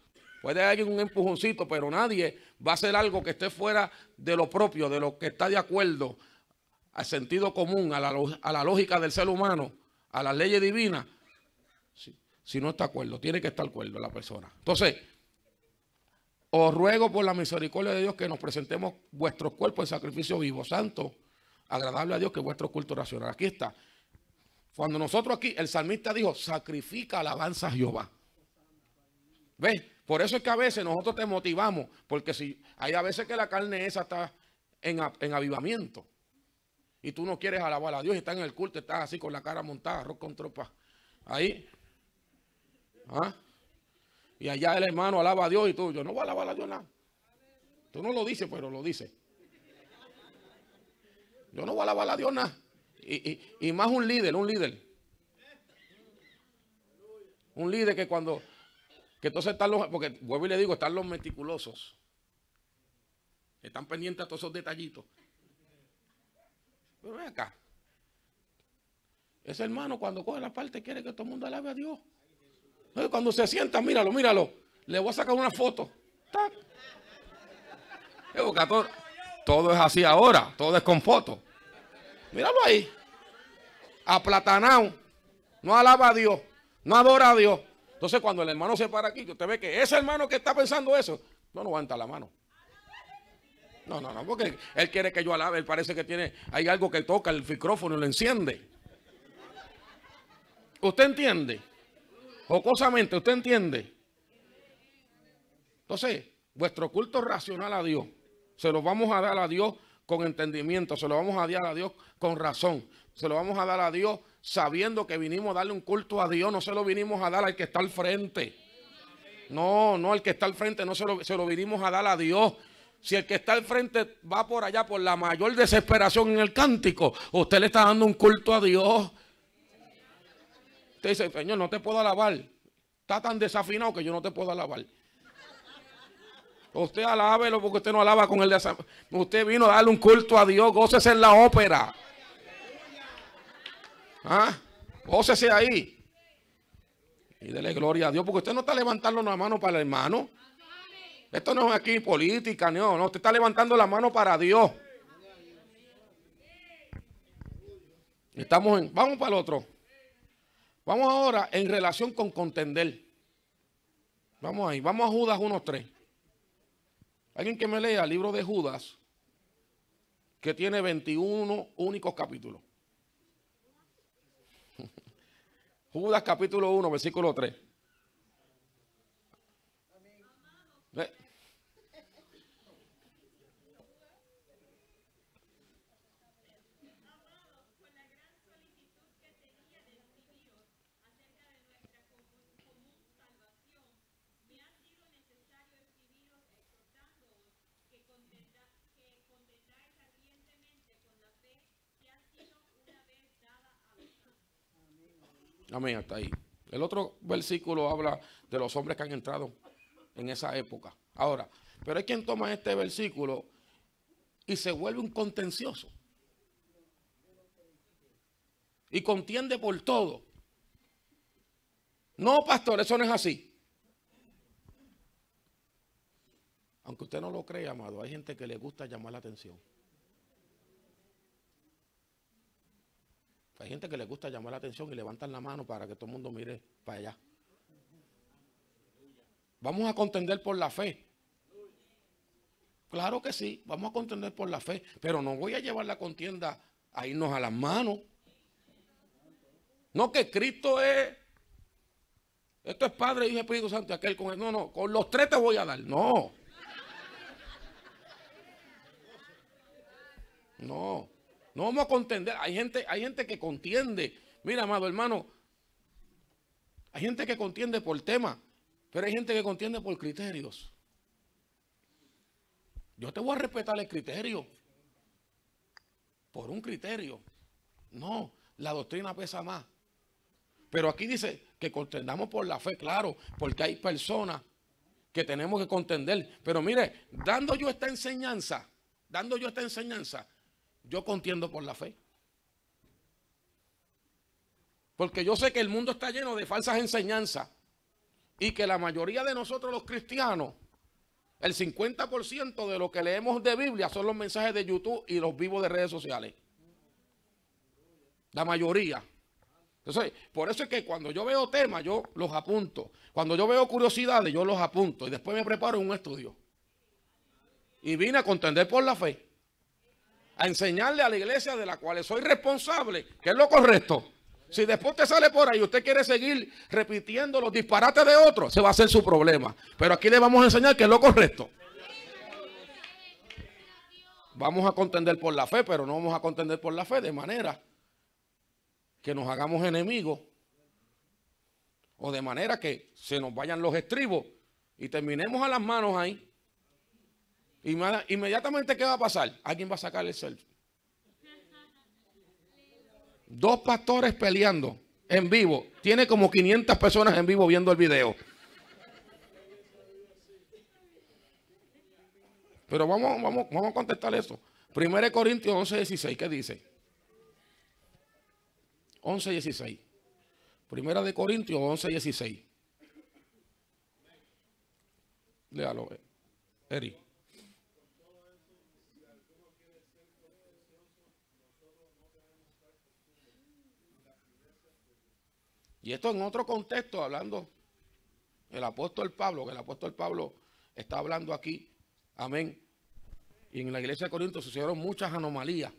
A: Puede haber un empujoncito, pero nadie va a hacer algo que esté fuera de lo propio, de lo que está de acuerdo al sentido común, a la lógica del ser humano, a las leyes divinas. Si no está de acuerdo, tiene que estar de acuerdo la persona. Entonces, os ruego por la misericordia de Dios que nos presentemos vuestros cuerpos en sacrificio vivo, santo, agradable a Dios, que es vuestro culto racional. Aquí está. Cuando nosotros aquí, el salmista dijo, sacrifica alabanza a Jehová. ¿Ves? Por eso es que a veces nosotros te motivamos, porque si hay a veces que la carne esa está en avivamiento y tú no quieres alabar a Dios y estás en el culto, estás así con la cara montada, arroz con tropa, ahí. ¿Ah? Y allá el hermano alaba a Dios y tú, yo no voy a alabar a Dios nada. Tú no lo dices, pero lo dices. Yo no voy a alabar a Dios nada. Y más un líder. Un líder que cuando, que entonces están los, porque vuelvo y le digo, están los meticulosos. Están pendientes a todos esos detallitos. Pero ven acá. Ese hermano cuando coge la parte quiere que todo el mundo alabe a Dios. Cuando se sienta, míralo. Le voy a sacar una foto. ¡Tac! Todo es así ahora. Todo es con foto. Míralo ahí. Aplatanado. No alaba a Dios. No adora a Dios. Entonces cuando el hermano se para aquí, usted ve que ese hermano que está pensando eso, no levanta la mano. No, porque él quiere que yo alabe. Él parece que hay algo que toca el micrófono y lo enciende. ¿Usted entiende? Jocosamente, ¿usted entiende? Entonces, vuestro culto racional a Dios, se lo vamos a dar a Dios con entendimiento, se lo vamos a dar a Dios con razón, se lo vamos a dar a Dios sabiendo que vinimos a darle un culto a Dios, no se lo vinimos a dar al que está al frente. No, al que está al frente no se lo vinimos a dar a Dios. Si el que está al frente va por allá por la mayor desesperación en el cántico, usted le está dando un culto a Dios. Usted dice, Señor, no te puedo alabar. Está tan desafinado que yo no te puedo alabar. Usted alábelo porque usted no alaba con el desafinado. Usted vino a darle un culto a Dios. Gócese en la ópera. ¿Ah? Gócese ahí. Y dele gloria a Dios porque usted no está levantando una mano para el hermano. Esto no es aquí política, no. Usted está levantando la mano para Dios. Vamos para el otro. Vamos ahora en relación con contender. Vamos ahí. Vamos a Judas 1:3. Alguien que me lea el libro de Judas, que tiene 21 únicos capítulos. Judas capítulo 1, versículo 3. ¿Ve? Amén, hasta ahí. El otro versículo habla de los hombres que han entrado en esa época. Ahora, pero hay quien toma este versículo y se vuelve un contencioso. Y contiende por todo. No, pastor, eso no es así. Aunque usted no lo crea, amado, hay gente que le gusta llamar la atención. Hay gente que le gusta llamar la atención y levantan la mano para que todo el mundo mire para allá. Vamos a contender por la fe. Claro que sí, vamos a contender por la fe, pero no voy a llevar la contienda a irnos a las manos. No que Cristo es, esto es Padre, Hijo y Espíritu Santo, y aquel con él. No, con los tres te voy a dar. No, no vamos a contender. Hay gente que contiende. Mira, amado hermano, hay gente que contiende por tema, pero hay gente que contiende por criterios. Yo te voy a respetar el criterio. Por un criterio. No, la doctrina pesa más. Pero aquí dice que contendamos por la fe, claro, porque hay personas que tenemos que contender. Pero mire, dando yo esta enseñanza, yo contiendo por la fe. Porque yo sé que el mundo está lleno de falsas enseñanzas. y que la mayoría de nosotros los cristianos, el 50% de lo que leemos de Biblia son los mensajes de YouTube y los vivos de redes sociales. La mayoría. Entonces, por eso es que cuando yo veo temas, yo los apunto. Cuando yo veo curiosidades, yo los apunto. Y después me preparo en un estudio. Y vine a contender por la fe. A enseñarle a la iglesia de la cual soy responsable, que es lo correcto. Si después usted sale por ahí y usted quiere seguir repitiendo los disparates de otros, ese va a ser su problema. Pero aquí le vamos a enseñar que es lo correcto. Vamos a contender por la fe, pero no vamos a contender por la fe de manera que nos hagamos enemigos o de manera que se nos vayan los estribos y terminemos a las manos ahí. Inmediatamente, ¿qué va a pasar? Alguien va a sacar el selfie. 2 pastores peleando en vivo. Tiene como 500 personas en vivo viendo el video. Pero vamos a contestar eso. 1 Corintios 11:16, ¿qué dice? 11:16. 1 Corintios 11:16. Léalo, Eri. Y esto en otro contexto, hablando el apóstol Pablo, que el apóstol Pablo está hablando aquí, amén. Y en la iglesia de Corinto sucedieron muchas anomalías,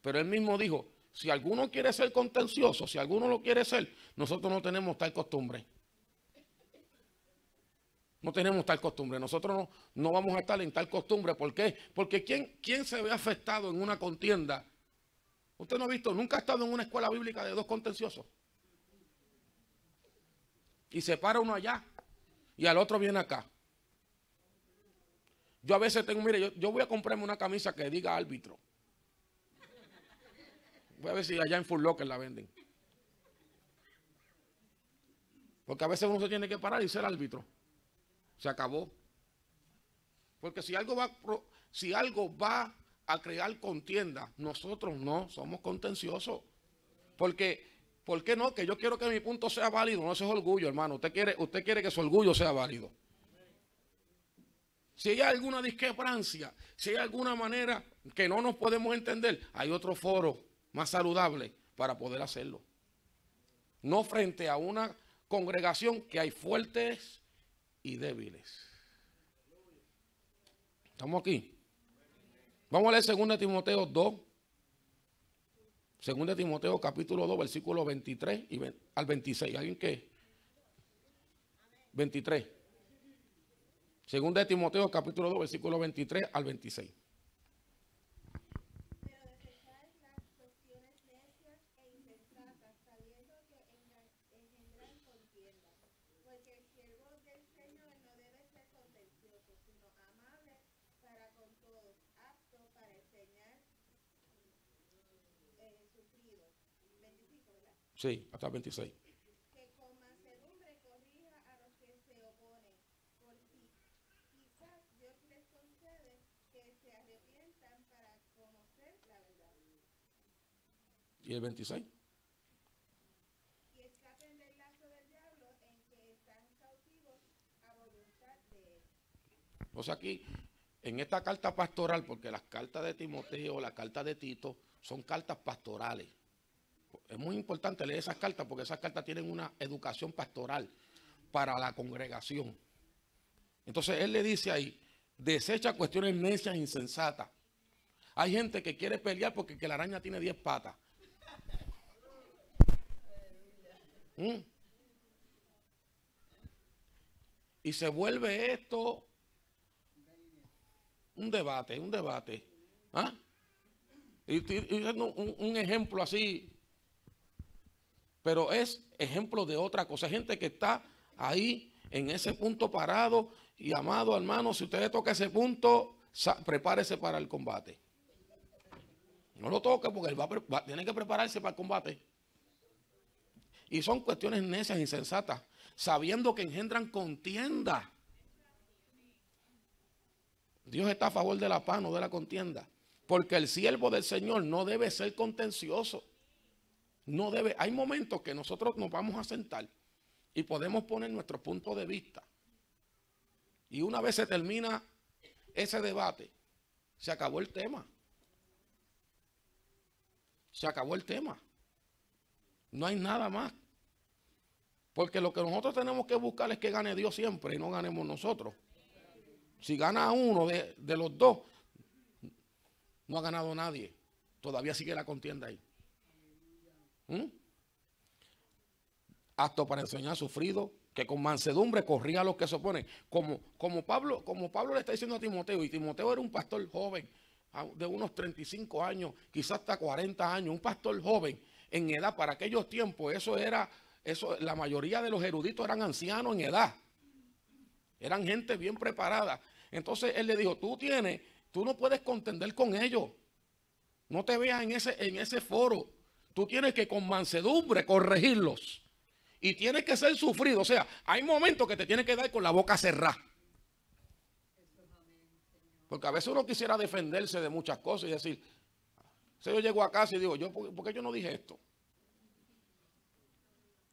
A: pero él mismo dijo, si alguno quiere ser contencioso, si alguno lo quiere ser, nosotros no tenemos tal costumbre. No tenemos tal costumbre, nosotros no vamos a estar en tal costumbre. ¿Por qué? Porque ¿quién se ve afectado en una contienda? Usted no ha visto, nunca ha estado en una escuela bíblica de 2 contenciosos. Y se para uno allá y al otro viene acá. Yo a veces tengo, mire, yo voy a comprarme una camisa que diga árbitro. Voy a ver si allá en Full Locker la venden. Porque a veces uno se tiene que parar y ser árbitro. Se acabó. Porque si algo va a crear contienda, nosotros no somos contenciosos. Porque, ¿por qué no? Que yo quiero que mi punto sea válido. No, eso es orgullo, hermano. Usted quiere que su orgullo sea válido. Si hay alguna discrepancia, si hay alguna manera que no nos podemos entender, hay otro foro más saludable para poder hacerlo. No frente a una congregación que hay fuertes y débiles. ¿Estamos aquí? Vamos a leer 2 Timoteo 2. 2 Timoteo capítulo 2, versículo 23 al 26. ¿Alguien qué? 23. 2 Timoteo capítulo 2, versículo 23 al 26.
C: Pero desecharéis las cuestiones necias e insensatas, sabiendo que engendran contiendas. Porque el siervo del Señor no debe ser contencioso, sino amable para con todos, apto para enseñar, sufrido. 25, ¿verdad?
A: Sí, hasta el 26.
C: Que con mansedumbre corrija a los que se oponen. Por ti, quizás Dios les concede que se arrepientan para conocer la verdad.
A: ¿Y el 26?
C: Y escapen del lazo del diablo en que están cautivos a voluntad de él.
A: O sea, aquí, en esta carta pastoral, porque las cartas de Timoteo, la carta de Tito, son cartas pastorales. Es muy importante leer esas cartas porque esas cartas tienen una educación pastoral para la congregación. Entonces él le dice ahí, desecha cuestiones necias e insensatas. Hay gente que quiere pelear porque que la araña tiene 10 patas. Y se vuelve esto un debate. ¿Ah? Y un ejemplo así, pero es ejemplo de otra cosa. Hay gente que está ahí en ese punto parado y amado hermano, si usted le toca ese punto, prepárese para el combate. No lo toque porque él tiene que prepararse para el combate. Y son cuestiones necias, insensatas, sabiendo que engendran contienda. Dios está a favor de la paz, no de la contienda. Porque el siervo del Señor no debe ser contencioso. No debe. Hay momentos que nosotros nos vamos a sentar y podemos poner nuestro punto de vista. Y una vez se termina ese debate, se acabó el tema. Se acabó el tema. No hay nada más. Porque lo que nosotros tenemos que buscar es que gane Dios siempre y no ganemos nosotros. Si gana uno de los dos, no ha ganado nadie. Todavía sigue la contienda ahí. Apto para enseñar, sufrido, que con mansedumbre corría a los que se oponen. Como Pablo le está diciendo a Timoteo, y Timoteo era un pastor joven, de unos 35 años, quizás hasta 40 años, un pastor joven en edad. Para aquellos tiempos, la mayoría de los eruditos eran ancianos en edad. Eran gente bien preparada. Entonces él le dijo, tú no puedes contender con ellos. No te veas en ese foro. Tú tienes que con mansedumbre corregirlos. Y tienes que ser sufrido. O sea, hay momentos que te tienes que dar con la boca cerrada. Porque a veces uno quisiera defenderse de muchas cosas y decir, si yo llego a casa y digo, ¿por qué yo no dije esto?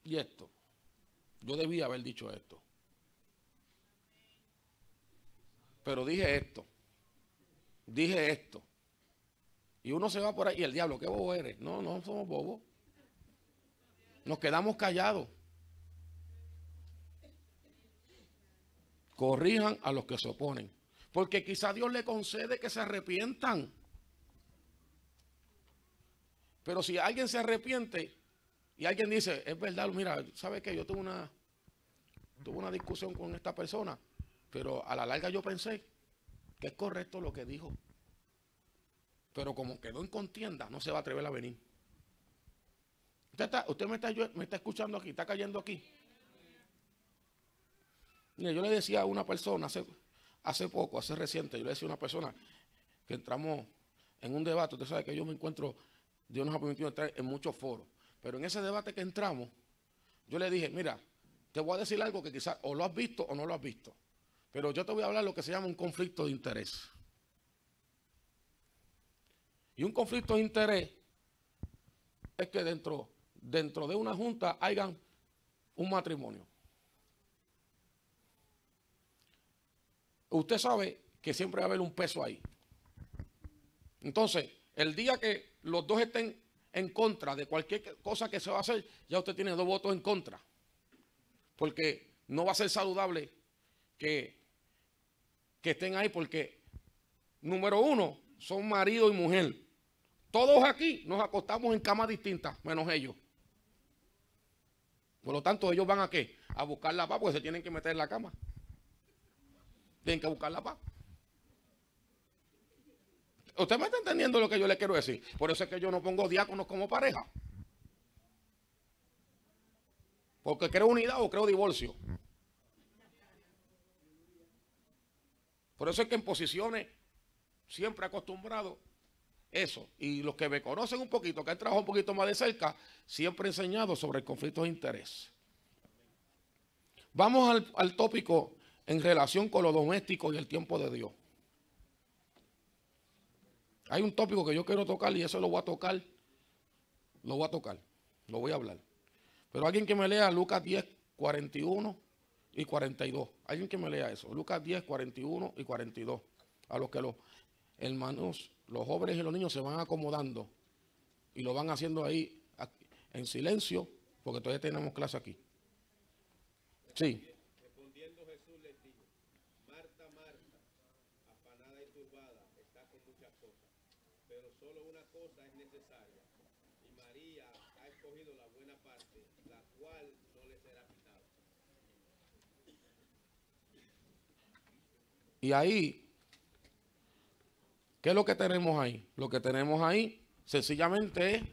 A: Y esto. Yo debía haber dicho esto. Pero dije esto. Dije esto. Y uno se va por ahí y el diablo, ¿qué bobo eres? No somos bobos. Nos quedamos callados. Corrijan a los que se oponen. Porque quizá Dios le concede que se arrepientan. Pero si alguien se arrepiente y alguien dice, es verdad, mira, ¿sabes qué? Yo tuve una discusión con esta persona, pero a la larga yo pensé que es correcto lo que dijo. Pero como quedó en contienda, no se va a atrever a venir. Usted me está escuchando aquí, está cayendo aquí. Mire, yo le decía a una persona hace reciente, yo le decía a una persona que entramos en un debate. Usted sabe que yo me encuentro, Dios nos ha permitido entrar en muchos foros, pero en ese debate que entramos, yo le dije, mira, te voy a decir algo que quizás o lo has visto o no lo has visto, pero yo te voy a hablar de lo que se llama un conflicto de interés. Y un conflicto de interés es que dentro de una junta hayan un matrimonio. Usted sabe que siempre va a haber un peso ahí. Entonces, el día que los dos estén en contra de cualquier cosa que se va a hacer, ya usted tiene 2 votos en contra. Porque no va a ser saludable que estén ahí, porque, número 1, son marido y mujer. Todos aquí nos acostamos en camas distintas, menos ellos. Por lo tanto, ellos van a ¿qué? A buscar la paz, porque se tienen que meter en la cama. Tienen que buscar la paz. ¿Usted me está entendiendo lo que yo le quiero decir? Por eso es que yo no pongo diáconos como pareja. Porque creo unidad o creo divorcio. Por eso es que en posiciones siempre he acostumbrado eso. Y los que me conocen un poquito, que han trabajado un poquito más de cerca, siempre he enseñado sobre el conflicto de interés. Vamos al tópico en relación con lo doméstico y el tiempo de Dios. Hay un tópico que yo quiero tocar y eso lo voy a tocar. Lo voy a hablar. Pero alguien que me lea Lucas 10, 41 y 42. Alguien que me lea eso. Lucas 10, 41 y 42. A los que los hermanos, los jóvenes y los niños se van acomodando y lo van haciendo ahí en silencio, porque todavía tenemos clase aquí. Sí.
D: Respondiendo Jesús les dijo, Marta, Marta, afanada y turbada, está con muchas cosas, pero solo una cosa es necesaria, y María ha escogido la buena parte, la cual no le será quitada.
A: Y ahí, ¿qué es lo que tenemos ahí? Lo que tenemos ahí sencillamente es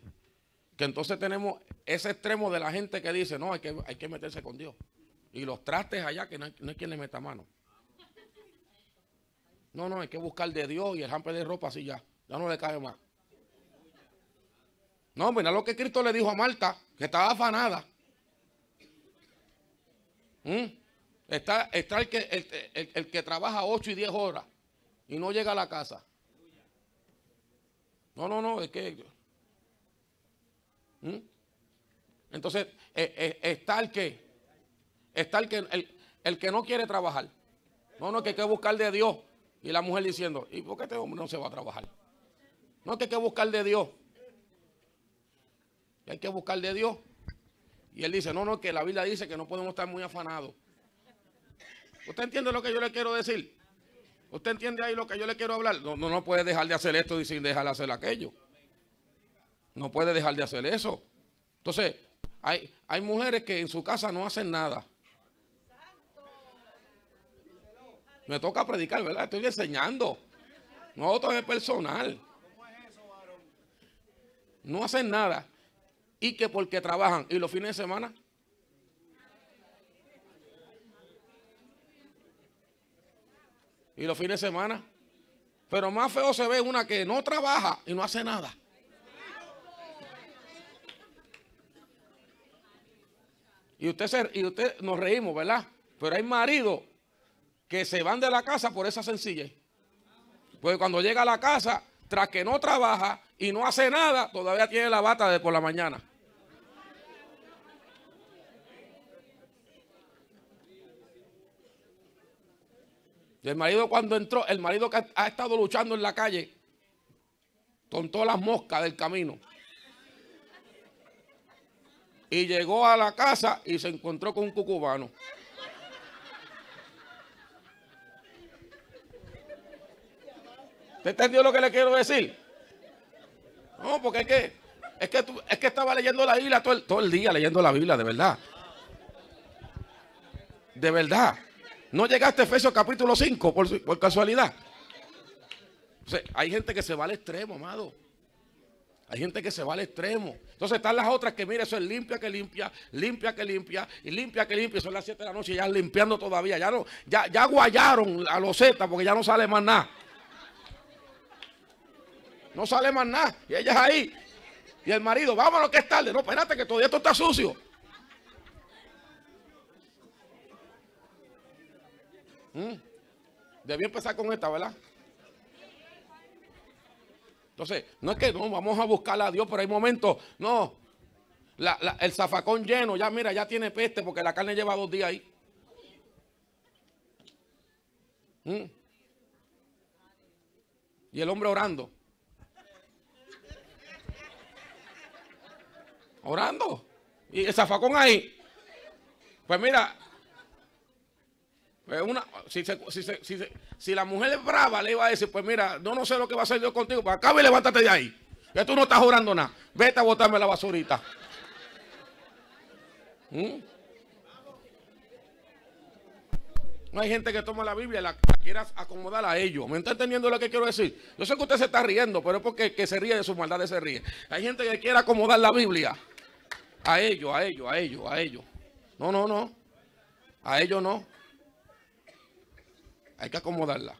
A: que entonces tenemos ese extremo de la gente que dice, no, hay que meterse con Dios. Y los trastes allá, que no hay quien le meta mano. No, hay que buscar de Dios, y el hamper de ropa así ya no le cae más. No, mira lo que Cristo le dijo a Marta, que estaba afanada. Está el que trabaja 8 y 10 horas y no llega a la casa. No, es que... Entonces, está el que está el que no quiere trabajar. No, que hay que buscar de Dios. Y la mujer diciendo, ¿y por qué este hombre no se va a trabajar? No, que hay que buscar de Dios. Y hay que buscar de Dios. Y él dice, no, que la Biblia dice que no podemos estar muy afanados. ¿Usted entiende lo que yo le quiero decir? ¿Usted entiende ahí lo que yo le quiero hablar? No puede dejar de hacer esto y sin dejar de hacer aquello. No puede dejar de hacer eso. Entonces, hay mujeres que en su casa no hacen nada. Me toca predicar, ¿verdad? Estoy enseñando. No, todo es personal. No hacen nada. Y que porque trabajan. ¿Y los fines de semana? ¿Y los fines de semana? Pero más feo se ve una que no trabaja y no hace nada. Y usted nos reímos, ¿verdad? Pero hay maridos que se van de la casa por esa sencillez. Porque cuando llega a la casa, tras que no trabaja y no hace nada, todavía tiene la bata de por la mañana. Y el marido cuando entró, el marido que ha estado luchando en la calle con todas las moscas del camino. Y llegó a la casa y se encontró con un cucubano. ¿Usted entendió lo que le quiero decir? No, porque es que estaba leyendo la Biblia todo el día, leyendo la Biblia, de verdad. De verdad. ¿No llegaste a Efesios capítulo 5 por casualidad? O sea, hay gente que se va al extremo, amado. Hay gente que se va al extremo. Entonces están las otras que, mire, eso es limpia que limpia, limpia que limpia, y limpia que limpia. Son las 7 de la noche y ya limpiando todavía. Ya guayaron a los zetas porque ya no sale más nada. No sale más nada. Y ella es ahí. Y el marido, vámonos que es tarde. No, espérate que todavía esto está sucio. Debí empezar con esta, ¿verdad? Entonces, no es que no vamos a buscar a Dios, pero hay momentos, no. El zafacón lleno, ya mira, ya tiene peste porque la carne lleva 2 días ahí. Y el hombre orando. Orando. Y el zafacón ahí. Pues mira. Si la mujer es brava, le iba a decir, pues mira, no sé lo que va a hacer Dios contigo, pues acaba y levántate de ahí. Que tú no estás orando nada. Vete a botarme la basurita. No hay gente que toma la Biblia y la quiere acomodar a ellos. ¿Me está entendiendo lo que quiero decir? Yo sé que usted se está riendo, pero es porque que se ríe de sus maldades, se ríe. Hay gente que quiere acomodar la Biblia. A ellos. No. A ellos no. Hay que acomodarla.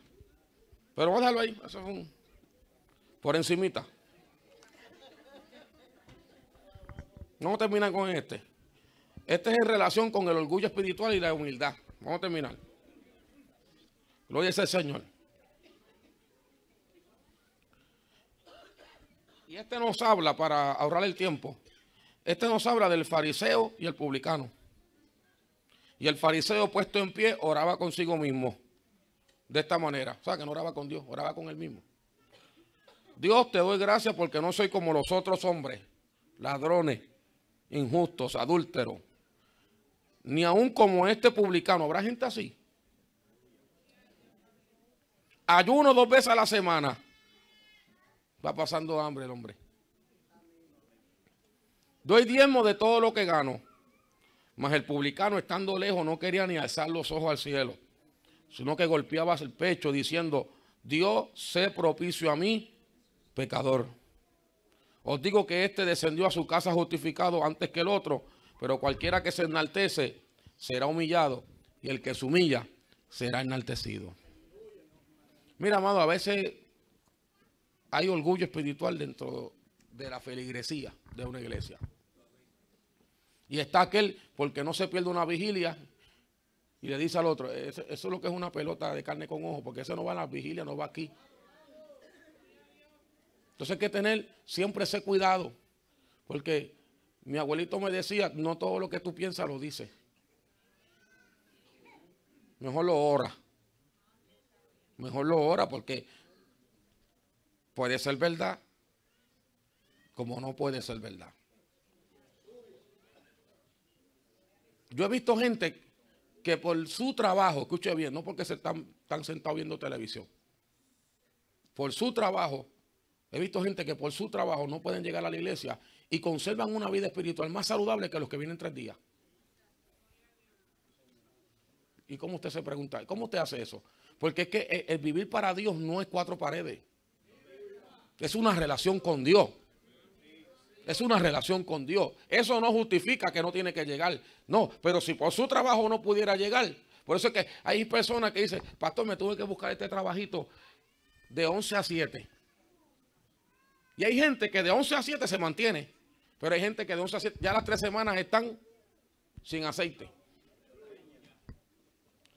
A: Pero vamos a dejarlo ahí. Eso es por encimita. Vamos a terminar con este. Este es en relación con el orgullo espiritual y la humildad. Vamos a terminar. Gloria al Señor. Y este nos habla, para ahorrar el tiempo, este nos habla del fariseo y el publicano. Y el fariseo puesto en pie oraba consigo mismo. De esta manera. O sea, que no oraba con Dios, oraba con él mismo. Dios, te doy gracias porque no soy como los otros hombres, ladrones, injustos, adúlteros, ni aún como este publicano. ¿Habrá gente así? Ayuno 2 veces a la semana. Va pasando hambre el hombre. Doy diezmo de todo lo que gano. Mas el publicano, estando lejos, no quería ni alzar los ojos al cielo, sino que golpeaba el pecho diciendo, Dios, sé propicio a mí, pecador. Os digo que este descendió a su casa justificado antes que el otro, pero cualquiera que se enaltece será humillado, y el que se humilla será enaltecido. Mira, amado, a veces hay orgullo espiritual dentro de la feligresía de una iglesia. Y está aquel, porque no se pierde una vigilia, y le dice al otro, eso es lo que es una pelota de carne con ojo, porque ese no va a la vigilia, no va aquí. Entonces hay que tener siempre ese cuidado, porque mi abuelito me decía, no todo lo que tú piensas lo dices. mejor lo ora. Mejor lo ora porque puede ser verdad como no puede ser verdad. Yo he visto gente que por su trabajo, escuche bien, no porque están sentados viendo televisión, por su trabajo, he visto gente que por su trabajo no pueden llegar a la iglesia y conservan una vida espiritual más saludable que los que vienen 3 días. ¿Y cómo usted se pregunta? ¿Cómo usted hace eso? Porque es que el vivir para Dios no es 4 paredes. Es una relación con Dios. Es una relación con Dios. Eso no justifica que no tiene que llegar. No, pero si por su trabajo no pudiera llegar. Por eso es que hay personas que dicen, pastor, me tuve que buscar este trabajito de 11 a 7. Y hay gente que de 11 a 7 se mantiene. Pero hay gente que de 11 a 7, ya las 3 semanas están sin aceite.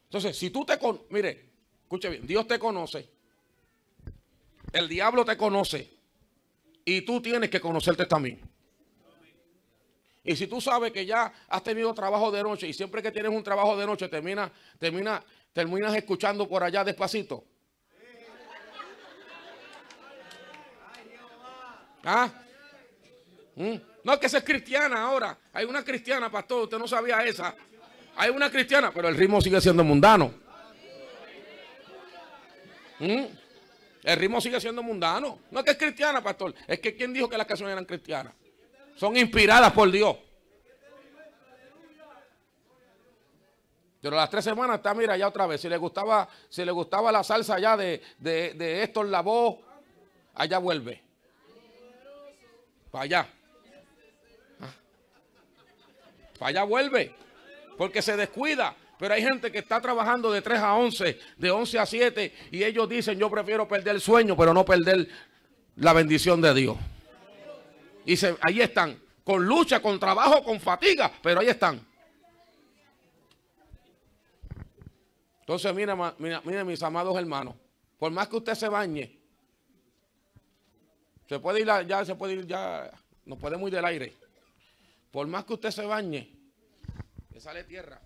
A: Entonces, si tú mire, escuche bien, Dios te conoce. El diablo te conoce. Y tú tienes que conocerte también. Y si tú sabes que ya has tenido trabajo de noche y siempre que tienes un trabajo de noche terminas escuchando por allá despacito. ¿Ah? No, es que esa es cristiana ahora. Hay una cristiana, pastor, usted no sabía esa. Hay una cristiana, pero el ritmo sigue siendo mundano. El ritmo sigue siendo mundano. No es que es cristiana, pastor. Es que ¿quién dijo que las canciones eran cristianas? Son inspiradas por Dios. Pero las 3 semanas está, mira, ya otra vez. Si le gustaba la salsa allá de Héctor Lavoe, allá vuelve. Para allá. Para allá vuelve. Porque se descuida. Pero hay gente que está trabajando de 3 a 11, de 11 a 7, y ellos dicen, yo prefiero perder el sueño, pero no perder la bendición de Dios. Y ahí están, con lucha, con trabajo, con fatiga, pero ahí están. Entonces, mira, mis amados hermanos, por más que usted se bañe, se puede ir ya, nos podemos ir del aire. Por más que usted se bañe, le sale tierra.